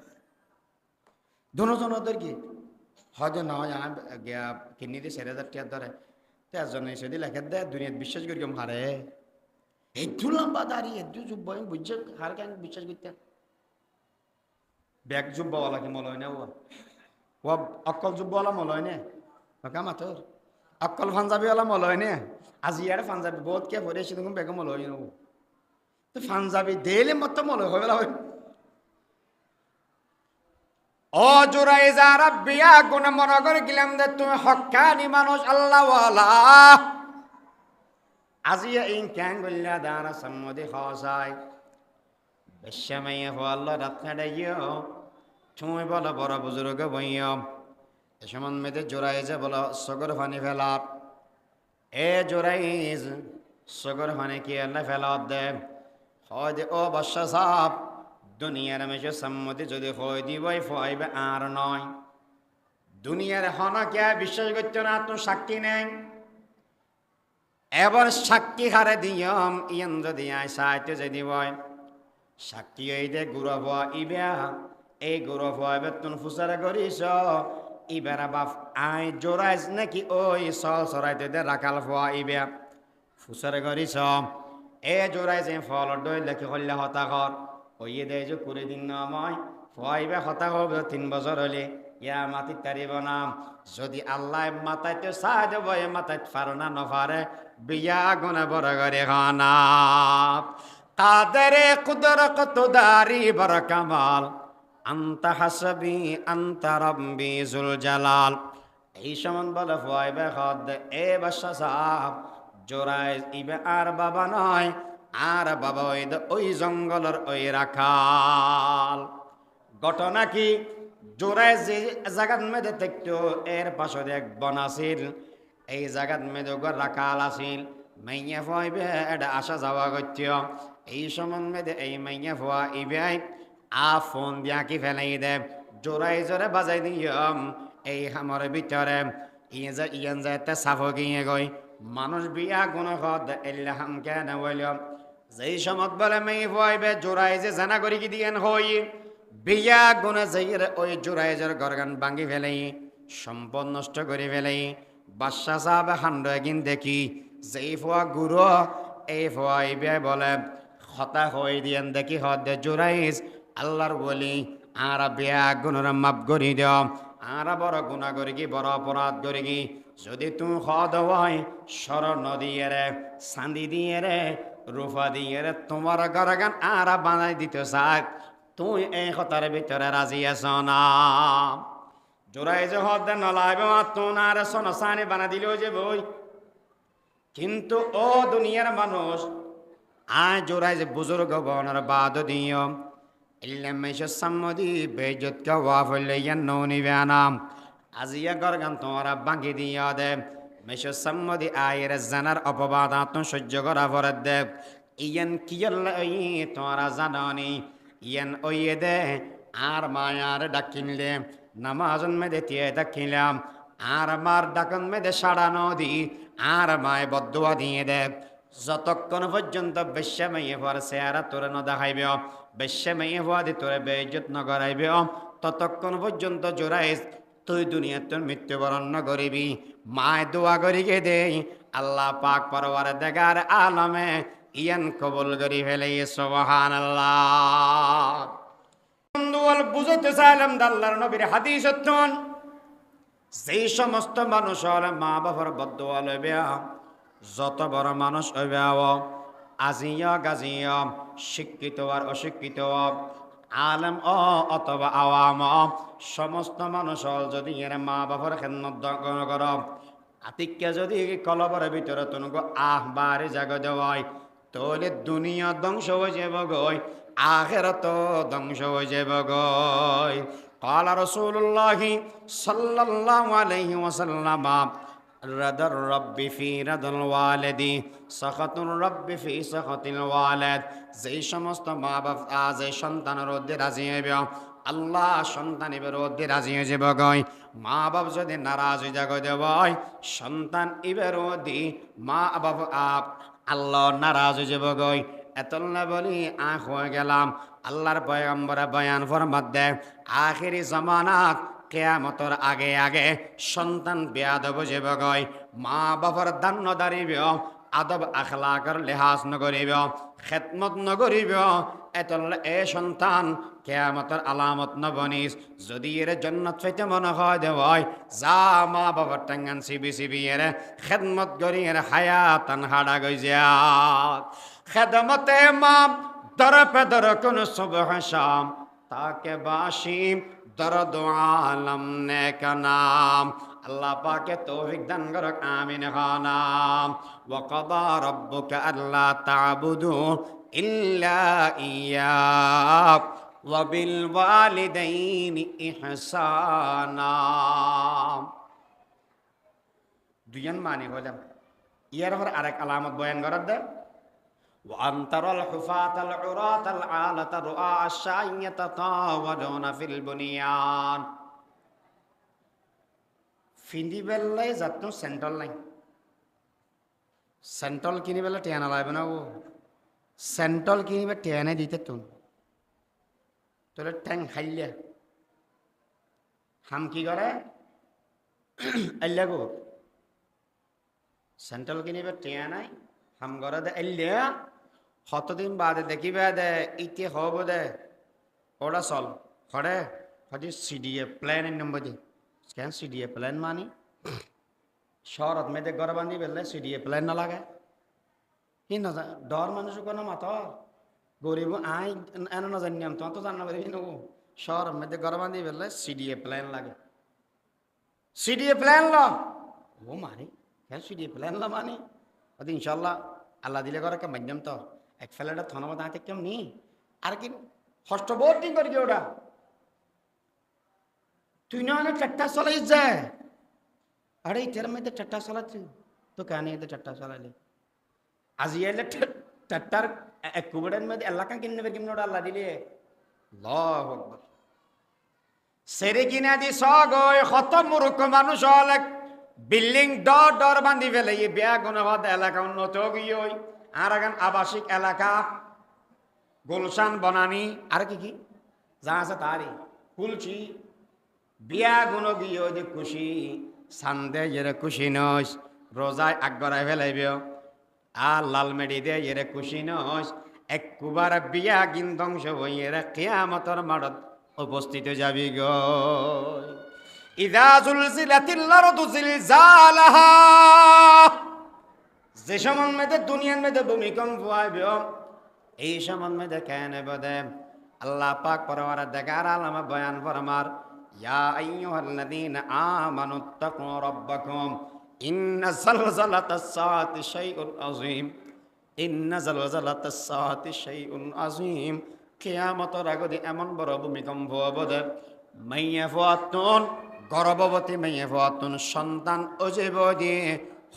Speaker 1: দুজনের কি হয়তো নয় কিনে দিয়ে 4,000 ধরে 13 এসে দিয়ে লেখা দেয় দুনিয়াত বিশ্বাস করি কেমন হারে একটু লম্বা দাঁড়িয়ে একটু যুব্ব বুঝছে হার কেন বিশ্বাস করতেন ব্যাগ যুব্বওয়ালা কি মল হয় না ও অক্কল যুব্বওয়ালা মল হয় না কামা তোর অক্কল পাঞ্জাবিওয়ালা মল হয় না আজি আর পাঞ্জাবি বহুত কে ভরে এসে তখন বেগম মল হয় না তো পাঞ্জাবি দেলে মতো মল হয় বেলা ও জোরাই যারা বিয়া গুণে মনে করে গেলাম যে তুমি হক্কানি মানুষ আল্লাহওয়ালা আজি এই ক্যাং গল্লা দাঁড়া সম্মতি খাওয়াই বেশ্যামাইয়া হওয়াল্লা রাত্রে ডাইও তুমি বলো বড় বুজুর্গ বইয় এ সমান মেয়েদের জোরাইজে বলো সগর ফানি ফেলাত এ জোরাইজ সগর ফানি কি আল্লাহ ফেলাত দে হয় দে ও বর্ষা সাপ দুনিয়ার মেশে সম্মতি যদি হয় দিবই ফাইবে আর নয় দুনিয়ার হনা কে বিশ্বাস করছো না তো সাক্ষী নেই এবার সাক্ষী হারে দিয়ম ইয়ন যদি আয় সাহিত্য যদি বয় সাক্ষী এই দে গুরব ইবে এই গুরব বেতন ফুসারে করিস ইবেরা বাপ আয় জোরাইস নাকি ওই সল সরাইতে দে রাখাল ফোয়া ইবে ফুসারে করিস এ জোরাইস ফল দই লেখি হল্লে হতা ঘর ওই দে যে করে দিন নয় ফোয়াইবে হতা হবে 3 বছর হলে ইয়া মাতি তারিব না যদি আল্লাহ মাথাইতে চাই দেব এ মাথায় পার না নফারে বিয়া গুনে বড় করে খানা কাদেরে কুদর কত দারি বড় কামাল আন্তা হাসবি আন্তা রব্বি জুল জালাল এই সমান বলে ফুয়াইবে খদ এ বাদশা সাহেব জোড়ায় ইবে আর বাবা নয় আর বাবা ওই জঙ্গলের ওই রাখাল ঘটনা কি জোড়ায় যে জায়গার মেয়েদের দেখতো এর পাশে এক বন আছিল এই জায়গার মেয়েদের রাখাল আছিল মাইয়া ফুয়াইবে এটা আসা যাওয়া করত এই সমান মেয়েদে এই মাইয়া ফুয়া ইবে আ ফোন দিয়া কি ফেলাই দে জোড়াই জোরে বাজাই দিয়ম এই হামর ভিতরে ইয়ান যাইতে সাফো গিয়ে গই মানুষ বিয়া গুণ হদ এল্লাহাম কেন বলল যেই সমত বলে মেয়ে ফুয়াইবে জোড়াই যে জানা করি কি দিয়েন হই বিয়া গুণে যাইয়ের ওই জোড়াইজের গরগান ভাঙি ফেলাই সম্পদ নষ্ট করে ফেলাই বাদশা সাহেব হান্ড একদিন দেখি যেই ফুয়া গুরু এই ফুয়াইবে বলে হতা হয়ে দিয়েন দেখি হদ জোড়াইজ আল্লাহর বলি আর বিয়া গুণের মাপ করি দিও আর বড় গুণা করি কি বড় অপরাধ করি কি যদি তুমি হদ হয় সর নদী রে চাঁদি দিয়ে রে রূপা দিয়ে রে তোমার গরগান আর বানাই দিতে চাক তুই এই কথার ভিতরে রাজি আছ না জোড়াই যে হদ নলাইবে তুন আর সোনা সানি বানা দিলেও যে বই কিন্তু ও দুনিয়ার মানুষ আয় জোড়াই যে বুজুর্গ বনের বাদ দিও ইল্লাম মেশো সাম্মদি বেজত কা ওয়াফলে ইয়ান্নুনি বিয়ানাম আজিয়া গরগান তোমারা বাঙ্গি দিয়া দে মেশো সাম্মদি আয়ের জানার অপবাদ আত্ম সহ্য করা পরে দে ইয়ান কিয়াল্লা তোমারা জানানি ইয়ান ওইয়ে দে আর মায়ার ডাকিনলে নামাজন মেদে দিয়ে ডাকিলাম আর মার ডাকন মেদে সাড়া নদী আর মায় বদুয়া দিয়ে দে যতক্ষণ পর্যন্ত বেশ্যা মাইয়ে হওয়ার চেহারা তোরে ন দেখাইবে বেশ্যা মাইয়ে হওয়া দি তোরে বেইজ্জত ন করাইবে ততক্ষণ পর্যন্ত জোড়াই তুই দুনিয়া তোর মৃত্যুবরণ ন করিবি মায় দোয়া করিকে দে আল্লাহ পাক পরওয়ার দেগার আলমে ইয়ান কবুল করি ফেলে সুবহানাল্লাহ বন্ধুল বুঝতে চাইলাম আল্লাহর নবীর হাদিস হতন যেই সমস্ত মানুষ হলে মা বাবার বদদোয়া লইবে যত বড় মানুষ হইবে আজিয়া গাজিয়া শিক্ষিত আর অশিক্ষিত আলেম অথবা আওয়াম সমস্ত মানুষ যদি এর মা বাবার খেদমত কর আতিককে যদি কলবর ভিতরে তুনগো বাড়ি জাগ দেওয়াই তাহলে দুনিয়া ধ্বংস হয়ে যাব গই আখিরাত ধ্বংস হয়ে যাব গই قال رسول الله صلى الله عليه وسلم رضا الرب في رضا الوالد سخط الرب في سخط الوالد যেই সমস্ত মা বাপ আজ এই সন্তানের মধ্যে রাজি হইবে আল্লাহ সন্তানের বিরুদ্ধে রাজি হয়ে যাব গই মা বাপ যদি নারাজ হয়ে যাগ দেবই সন্তান বিরোধী মা বাপ আল্লাহ নারাজ হয়ে যাব গই এতলা বলি আখ হয়ে গেলাম আল্লাহর পয়গম্বরে বয়ান ফরমাত দে আখিরি জামানাত কিয়ামতের আগে আগে সন্তান বেয়াদব যাব গই মা বাবার দান নদারিব আদব আখলাকর লিহাজ নগরিব খেদমত নগরিব এতলা এ সন্তান কিয়ামতের আলামত নবনিস যদি এর জান্নাত পাইতে মনে হয় দেওয়াই যা মা বাবার টাঙ্গান সিবি সিবি এর খেদমত গরি এর হায়াতান হাড়া গই যা খেদমতে মা দর পে দর কোন সুবহ শাম তাকে বাসিম দরদ আলম নে কা নাম আল্লাহ পাকে তৌফিক দান করক আমিন খানাম ওয়া কাদা রাব্বুকা আল্লা তা'বুদু ইল্লা ইয়্যা ওয়া বিল ওয়ালিদাইনি ইহসানা দুইজন মানে হলাম ইয়ার পর আরেক আলামত বয়ান করার দে وأن ترى الحفاة العراة العالة الرعاء الشاء يتطاولون في البنيان ফিন্দি বেল্লাই যাতো সেন্ট্রাল নাই সেন্ট্রাল কিনি বেলা টেনা লাগবে না ও সেন্ট্রাল কিনিবে টেনে দিতে তুন তোর ট্যাং খাইলে হাম কি করে আল্লা গো সেন্ট্রাল কিনিবে টেয়া নাই হাম করে দে আল্লা কতদিন বাদে দেখিবে দে ইতি হব দে ওরা চল হরে
Speaker 2: হয়তো সিডিএ প্ল্যানের নম্বর দিয়ে কেন সিডিএ প্ল্যান মানি শহরত মেয়েদের ঘর বান্ধি ফেললে সিডিএ প্ল্যান না লাগে কি না ডর মানুষ কোনো মাথা গরিব আই এন না জানিয়াম তোমার তো জানা পারবি না শহর মেয়েদের ঘর বান্ধি ফেললে সিডিএ প্ল্যান লাগে সিডিএ প্ল্যান ল ও মানি কেন সিডিএ প্ল্যান ল মানি হয়তো ইনশাল্লাহ আল্লাহ দিলে ঘরে কে মাধ্যম তো এক ফেলাটা থনবা দাঁতে কেমন নি আর কি হষ্ট বহুত দিন করি ওটা তুই না অনেক চারটা চলাই যায় আরে ইটার মধ্যে চারটা চালাচ্ছি তো কেন এতে চারটা চালাইলে আজি এলে চারটার এক কুবড়ের মধ্যে এলাকা কিনে নেবে কিনে ওটা আল্লাহ দিলে আল্লাহু আকবার
Speaker 1: সেরে কিনা দি সগয় কত মূর্খ মানুষ হলে বিল্ডিং ডর ডর বান্ধি ফেলে এই বেয়া গুণবাদ এলাকা উন্নত গিয়ে আর এখন আবাসিক এলাকা গুলশান বনানি
Speaker 2: আর কি কি
Speaker 1: যা আছে তারই কুলছি বিয়া গুণ গিয়ে যে খুশি সান্দে এর খুশি নস রোজায় আগবরাই ফেলাইব আর লাল মেডি দে এর খুশি নস একবার বিয়া গিন ধ্বংস হই এর কিয়ামতর মাঠত উপস্থিত যাবি গ ইযা জুলজিলাতিল আরদু জিলজালাহা যে সমন মেতে দুনিয়ার মেতে ভূমিকম্প আইব এই সমন মেতে কেন বদে আল্লাহ পাক পরওয়ার দেখার আলামা বয়ান ফরমার ইয়া আইয়ুহাল্লাযীনা আমানুত্তাকু রাব্বাকুম ইন্না যালযালাতাস সাআতি শাইউন আযীম ইন্না যালযালাতাস সাআতি শাইউন আযীম কিয়ামতের আগে এমন বড় ভূমিকম্প হবে মাইয়া ফাতুন গর্ভবতী মাইয়া ফাতুন সন্তান অজীব দিয়ে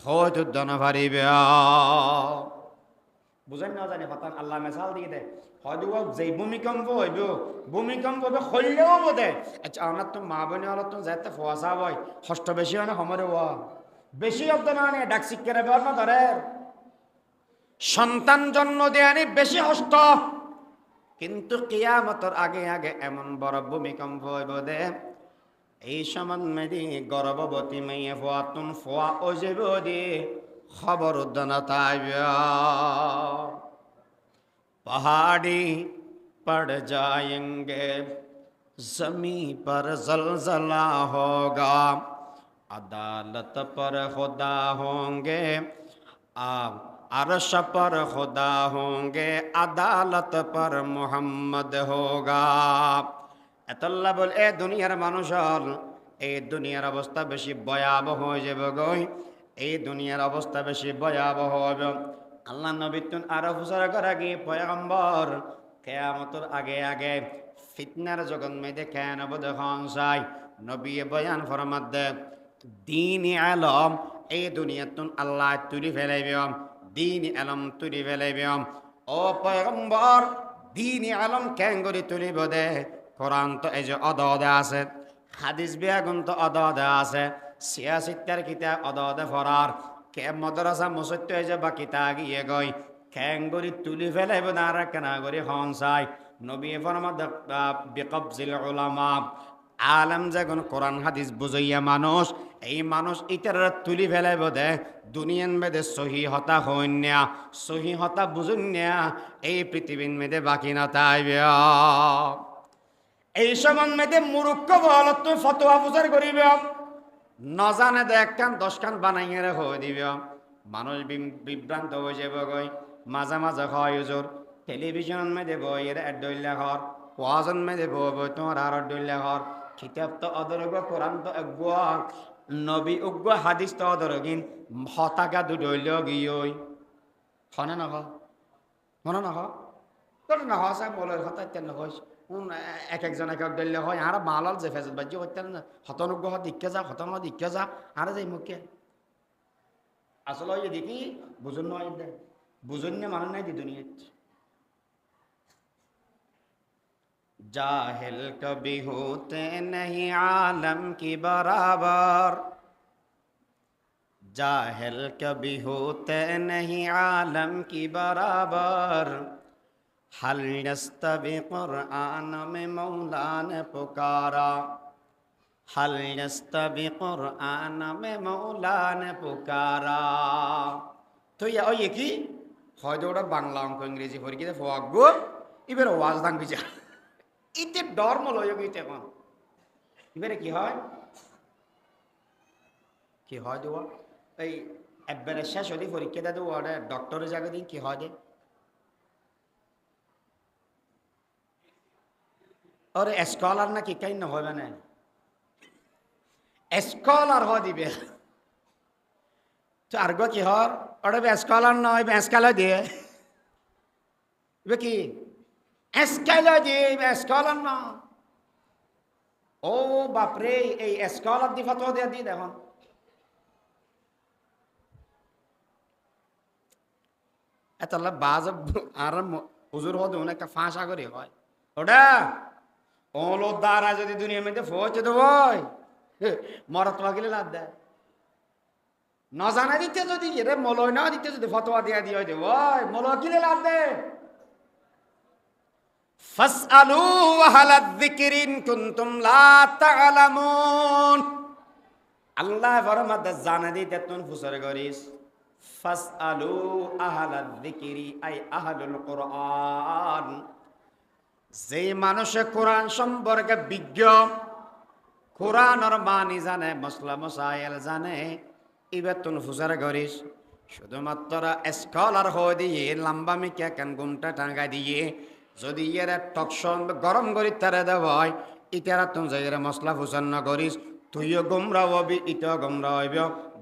Speaker 1: হয়তো দন ভারিবে বুঝেন না জানি হঠাৎ আল্লাহ মেসাল দিয়ে দেয় হয়তো যে ভূমিকম্প হইব ভূমিকম্প হবে হইলেও বোধে আচ্ছা আমার তো মা বোনে হলো তো যাতে ফোয়াশা হয় কষ্ট বেশি হয় না সমরে হওয়া বেশি অব্দ না নিয়ে ডাক শিক্ষার ব্যবহার না ধরে সন্তান জন্ম দেয়ানি বেশি কষ্ট কিন্তু কিয়ামতের আগে আগে এমন বড় ভূমিকম্প হইব দে এই সমান মেদি গর্ভবতী মেয়ে ফোয়াতুন ফোয়া অজীব দিয়ে খবর উদ্দানা তাইবা पहाड़ी पड़ जाएंगे जमी पर जलजला होगा अदालत पर खुदा होंगे अरश पर खुदा होंगे अदालत पर मोहम्मद होगा এতল্লা বল এ দুনিয়ার মানুষ হল এই দুনিয়ার অবস্থা বেশি ভয়াবহ হয়ে যাবে গই এই দুনিয়ার অবস্থা বেশি ভয়াবহ হবে আল্লাহ নবী তুন আরো ফুসারা করা গিয়ে পয়গম্বর কিয়ামতের আগে আগে ফিতনার জগৎ মেয়েদের কেন বোধ হংসাই নবী বয়ান ফরমাত দে দিন আলম এই দুনিয়াতুন আল্লাহ তুলি ফেলাইবে দিন আলম তুলি ফেলাইবে ও পয়গম্বর দিন আলম কেন করে তুলিব দে কোরআন তো এই যে অদদে আছে হাদিস বিয়াগুন তো অদদে আছে সিয়াসিত্তার কিতাব অদদে ফরার কে মদরসা মুসত্য হয়ে যাবা কিতা গিয়ে গই খ্যাঙ্গরি তুলি ফেলাইব না কেনা করি হনসাই নবী ফরমাদ বিকবজিল উলামা আলম যখন কোরআন হাদিস বুঝাইয়া মানুষ এই মানুষ ইটার তুলি ফেলাইব দে দুনিয়ান মেদে সহি হতা হইন্যা সহি হতা বুঝুন্যা এই পৃথিবীর মেদে বাকি না তাইবে এই সমান মেদে মুরুক্ষ বল তুই ফতোয়া বুঝার করিবে নজানে দে একখান 10 খান বানাইয়ে হয়ে দিবে মানুষ বিভ্রান্ত হয়ে যাবে গই মাঝে মাঝে হয় হুজুর টেলিভিশন মেদে বই এর এডইল্লা ঘর ওয়াজন মেদে বই তোমার আর এডইল্লা ঘর কিতাব তো অদরগ কোরআন তো একগুয়া নবী উগ্র হাদিস তো অদরগিন হতাকা দুডইল গিয়ই হনে না মনে না তোর না হসা বলের হতা তেন হইস এক একজন এক এক দল্য হয় আর মালাল যে ফেজত বাজ্য করতেন না হতনুগ্য দিকে যা হতন দিকে যা আর যাই মুখে আসলে ওই দেখি বুঝুন নয় বুঝুন না মানে নাই দি দুনিয়া জাহেল কবি হোতে नहीं आलम की बराबर जाहिल कभी होते नहीं आलम की बराबर हल यस्तबी कुरआन में मौला ने पुकारा हल यस्तबी कुरआन में मौला ने पुकारा तो ये কি হয়তো ওটা বাংলা অঙ্ক ইংরেজি পরীক্ষাতে ফগো এবার ওয়াজ দাং বিজা ইতে ডর মল হয়ে গইতে এখন এবারে কি হয় কি হয় দেওয়া এই একবারে শেষ হলে পরীক্ষাটা দেবো ওটা ডক্টরের জায়গা দিন কি হয় দে ওরে স্কলার নাকি কাই না হবে না স্কলার হয় দিবে তো আর কি হর ওটা স্কলার নয় স্কলার দিয়ে কি স্কলার দিয়ে স্কলার না ও বাপরে এই স্কলার দি ফটো দিয়ে দি দেখুন এতলা বাজ আর হুজুর হদ একটা ফাঁসা করে হয় ওটা ওলো দ্বারা যদি দুনিয়ার মধ্যে পৌঁছে দেব মরা তোমা গেলে লাভ দেয় ন জানা দিতে যদি এরে মলয় না দিতে যদি ফতোয়া দিয়া দিয়ে দে ওই মলয় কিলে লাভ দে ফাসআলু আহলা যিকরিন কুনতুম লা তা'লামুন আল্লাহ ফরমাত জানা দিতে তুন ফুসর করিস ফাসআলু আহলা যিকরি আই আহলুল কুরআন যে মানুষে কোরআন সম্পর্কে বিজ্ঞ কোরআনের মানি জানে মসলা মসাইল জানে এবার তুন ফুসার করিস শুধুমাত্র স্কলার হয়ে দিয়ে লম্বা মিকে কেন ঘুমটা টাঙ্গা দিয়ে যদি এর টকশন গরম করি তারা দেওয়ায় ইতারা তুন যাই মশলা ফুসান না করিস তুইও গুমরা হবি ইটাও গুমরা হইব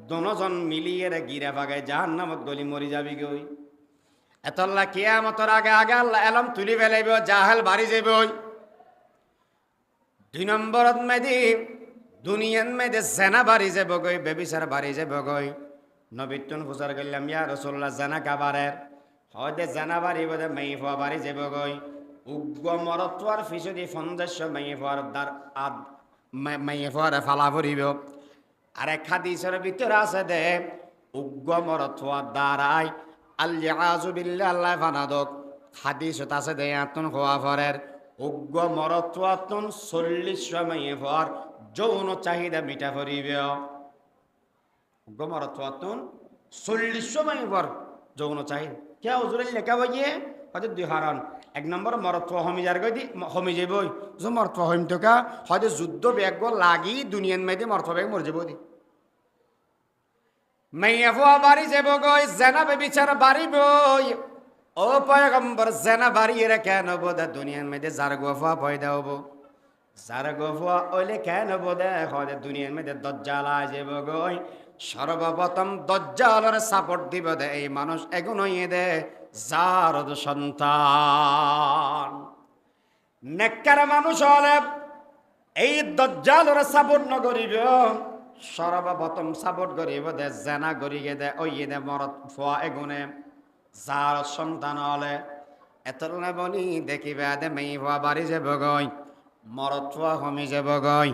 Speaker 1: দুজন মিলিয়ে গিরা ভাগায় জাহান্নামত গলি মরি যাবি গই এতল্লা কিয়ামতের আগে আগে আল্লাহ এলম তুলি ফেলাইব জাহাল বাড়ি যাইব 2 নম্বরত মেদি দুনিয়ান মেদে জেনা বাড়ি যাব গই বেবিচার বাড়ি যাব গই নবীতুন ফুসার গেলাম ইয়া রাসূলুল্লাহ জেনা কাবারের হয়তো জেনা বাড়ি বদে মাইফা বাড়ি যাব গই উগ্র মরতওয়ার ফিসদি 50 মাইফার দার আদ মাইফার ফালা ভরিব আর এক হাদিসের ভিতর আছে দে উগ্র মরতওয়ার দ্বারাই আল্লাযু বিল্লাহ আল্লাহ ফানাদক হাদিসত আছে দে আতুন খোয়া ফরের উগ্র মরতওয়াতুন 40 মাইফার যৌন চাহিদা মিটা করিবে উগ্র মরতওয়াতুন 40 মাইফার যৌন চাহিদা কে হুজুর লেখা বইয়ে হয়তো 2 হারান 1 নম্বর মরতওয়া হমিজার গই দি হমি যাবই যে মরতওয়া হইম তো কা হয়তো যুদ্ধ ব্যাগ লাগি দুনিয়ার মধ্যে মরতওয়া ব্যাগ মর যাব দি মাইয়াফা বাড়ি যাব গই জানাবে বিচার বাড়ি বই ও পয়গম্বর জানা বাড়ি রে কেন বদা দুনিয়ার মধ্যে যার গোফা পয়দা হবো যার গোফা ওইলে কেন বদে হয় দুনিয়ার মধ্যে দজ্জাল আসব গই সর্বপ্রথম দজ্জালের সাপোর্ট দিব দে এই মানুষ এগুন হইয়ে দে যার সন্তান নেককার মানুষ হলে এই দজ্জালের সাপোর্ট ন করিব সর্বপ্রথম সাপোর্ট করিব দে জানা করিয়ে দে ওইয়ে দে মরত ফোয়া এগুনে যার সন্তান হলে এতলে বনি দেখিবে দে মেয়ে ফোয়া বাড়ি যাব গই মরতওয়া হমি যাব গই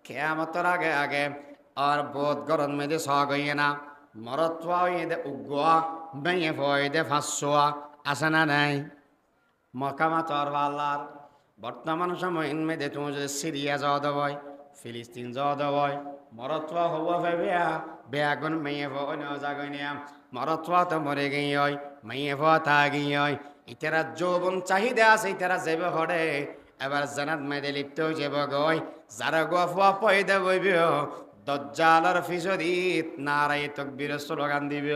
Speaker 1: কিয়ামতের আগে আগে আর বোধ গরম মেদে সগইয়ে না মরতওয়া হইয়ে দে উগ্গোয়া মেয়ে ফয়ে দে ফাঁসোয়া আসে না নাই মকামাতর আল্লাহর বর্তমান সময় মেদে তুমি যদি সিরিয়া যাওয়া দেবই ফিলিস্তিন যাওয়া দেবই মরতওয়া হব ভেবিয়া বেয়াগুন মেয়ে ফয় ন জাগই নিয়াম মরতওয়া তো মরে গই হয় মেয়ে ফয়া তা গই হয় ইতারা যৌবন চাহিদা আছে ইতারা যাবে হরে এবার জানাত মেদে লিপ্ত হয়ে যাব গই যারা গোফা পয়দা বইব দজ্জালের ফিসদিত নারায়ে তাকবীর স্লোগান দিব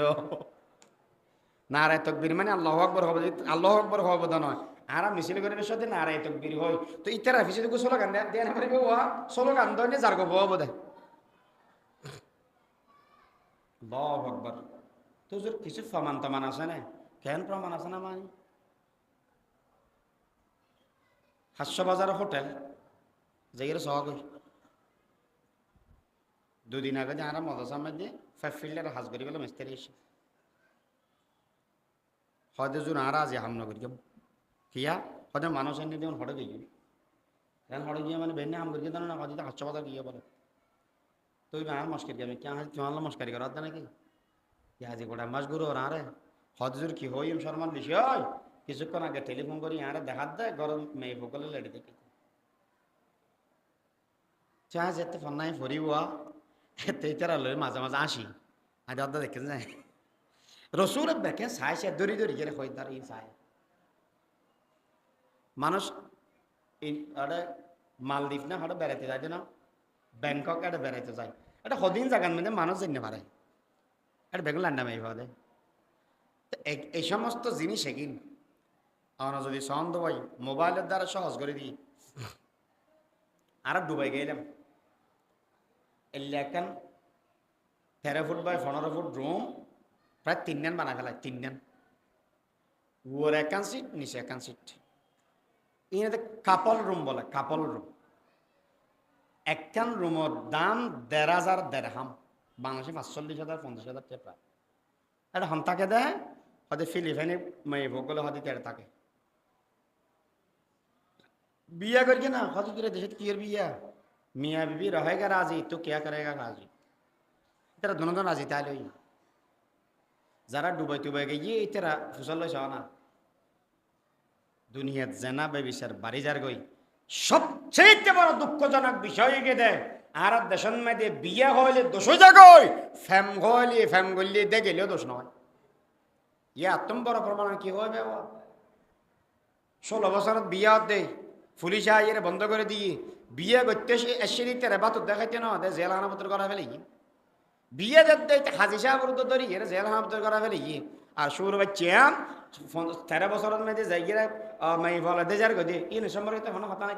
Speaker 1: নারায়ে তাকবীর মানে আল্লাহু আকবার হবে আল্লাহু আকবার হবে না নয় আর মিছিল করে সাথে নারায়ে তাকবীর হয় তো ইতারা ফিসদি কো স্লোগান দেয় না পারিব ওয়া স্লোগান দনে যার গোফা হবে দে আল্লাহু আকবার তো জোর কিছু প্রমাণ তমান আছে না কেন প্রমাণ আছে না মানে হাস্যবাজার হোটেল যাইয়ের সহগ 2 দিন আগে যারা মদরসার মধ্যে ফিল্ডের হাজ করি গেল মিস্ত্রি এসে হয়তো জোর আর আজ হামলা করি কিয়া হয়তো মানুষ এনে দেবেন হটে গিয়ে এখন হটে গিয়ে মানে বেনে হাম করি জানো না হয়তো হাস্যবাজার গিয়ে বলে তুই আর মস্কারি আমি কে হাজ তোমার মস্কারি করার নাকি আজি গোটা মাস গুরু আর আরে হয়তো জোর কি হই শর্মার বিষয় কিছুক্ষণ আগে টেলিফোন করি আরে দেখাত দেয় গরম মেয়ে ফোকলে লেডি দেখি চা যেতে ফোন নাই ফরিবা এতে তারা লই মাঝে মাঝে আসি আজ অর্ধ দেখে যায় রসুর দেখে চাই সে দড়ি দড়ি গেলে হয় তার এই চায় মানুষ আরে মালদ্বীপ না হঠাৎ বেড়াতে যাইতে না
Speaker 2: ব্যাংকক এটা বেড়াইতে যায়, এটা সদিন জাগান মানে মানুষ জানতে পারে, এটা বেগুন লান্ডা মাই পাওয়া এই সমস্ত জিনিস এগিন আমরা যদি সন্দ ভাই মোবাইলের দ্বারা সহজ করে দিই। আর ডুবাই গেলাম এলাকান 13 ফুট বাই 15 ফুট রুম, প্রায় 3 নেন বানা ফেলায়, 3 নেন ওর একান সিট নিচে একান সিট, ইনাতে কাপল রুম বলে, কাপল রুম। একখান রুমের দাম 1,500 দেড়হাম, বাংলাদেশে 45,000 50,000 টাকা। এটা হন্তাকে দেয় হয়তো ফিলিপাইনে মেয়ে ভোগলে হয়তো তেড়ে থাকে বিয়া করি না হয়তো তোর দেশে কি এর বিয়া মিয়া বিবি रहेगा राजी तो क्या करेगा राजी, तेरा दोनों राजी তাই লই যারা ডুবাই টুবাই গিয়ে তেরা ফুসল লইছ না দুনিয়াত জেনা বেবিচার বাড়ি যার গই সবচেয়ে বড় দুঃখজনক বিষয় এগে দেয়। আর দেশন মধ্যে বিয়া হইলে দোষ জাগই, ফ্যাম হইলে ফ্যাম গলি দে গেলেও দোষ নয়। ইয়া আত্ম বড় প্রমাণ কি হবে? 16 বছরত বিয়া দেয় পুলিশ আইয়ে বন্ধ করে দিয়ে বিয়ে করতে এসে দিতে রে বাত দেখাইতে না দে জেল হানাপত্র করা ফেলে বিয়ে দেখতে হাজি সাহেব ধরি এর জেল হানাপত্র করা ফেলে আর সুর বাচ্চা 13 বছরের মধ্যে যাই গিয়ে মাই বলে দেজার গদি ইন সম্পর্কে কোনো কথা নাই।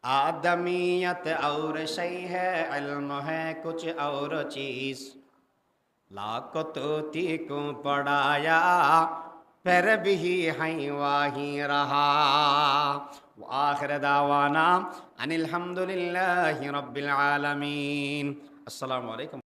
Speaker 2: आदमियत और शय है, इल्म है कुछ और चीज, लाखों तोती को पढ़ाया फिर भी है वही रहा। आखिर दावाना अनिल हम्दुलिल्लाहि रब्बिल आलमीन। अस्सलामु अलैकुम।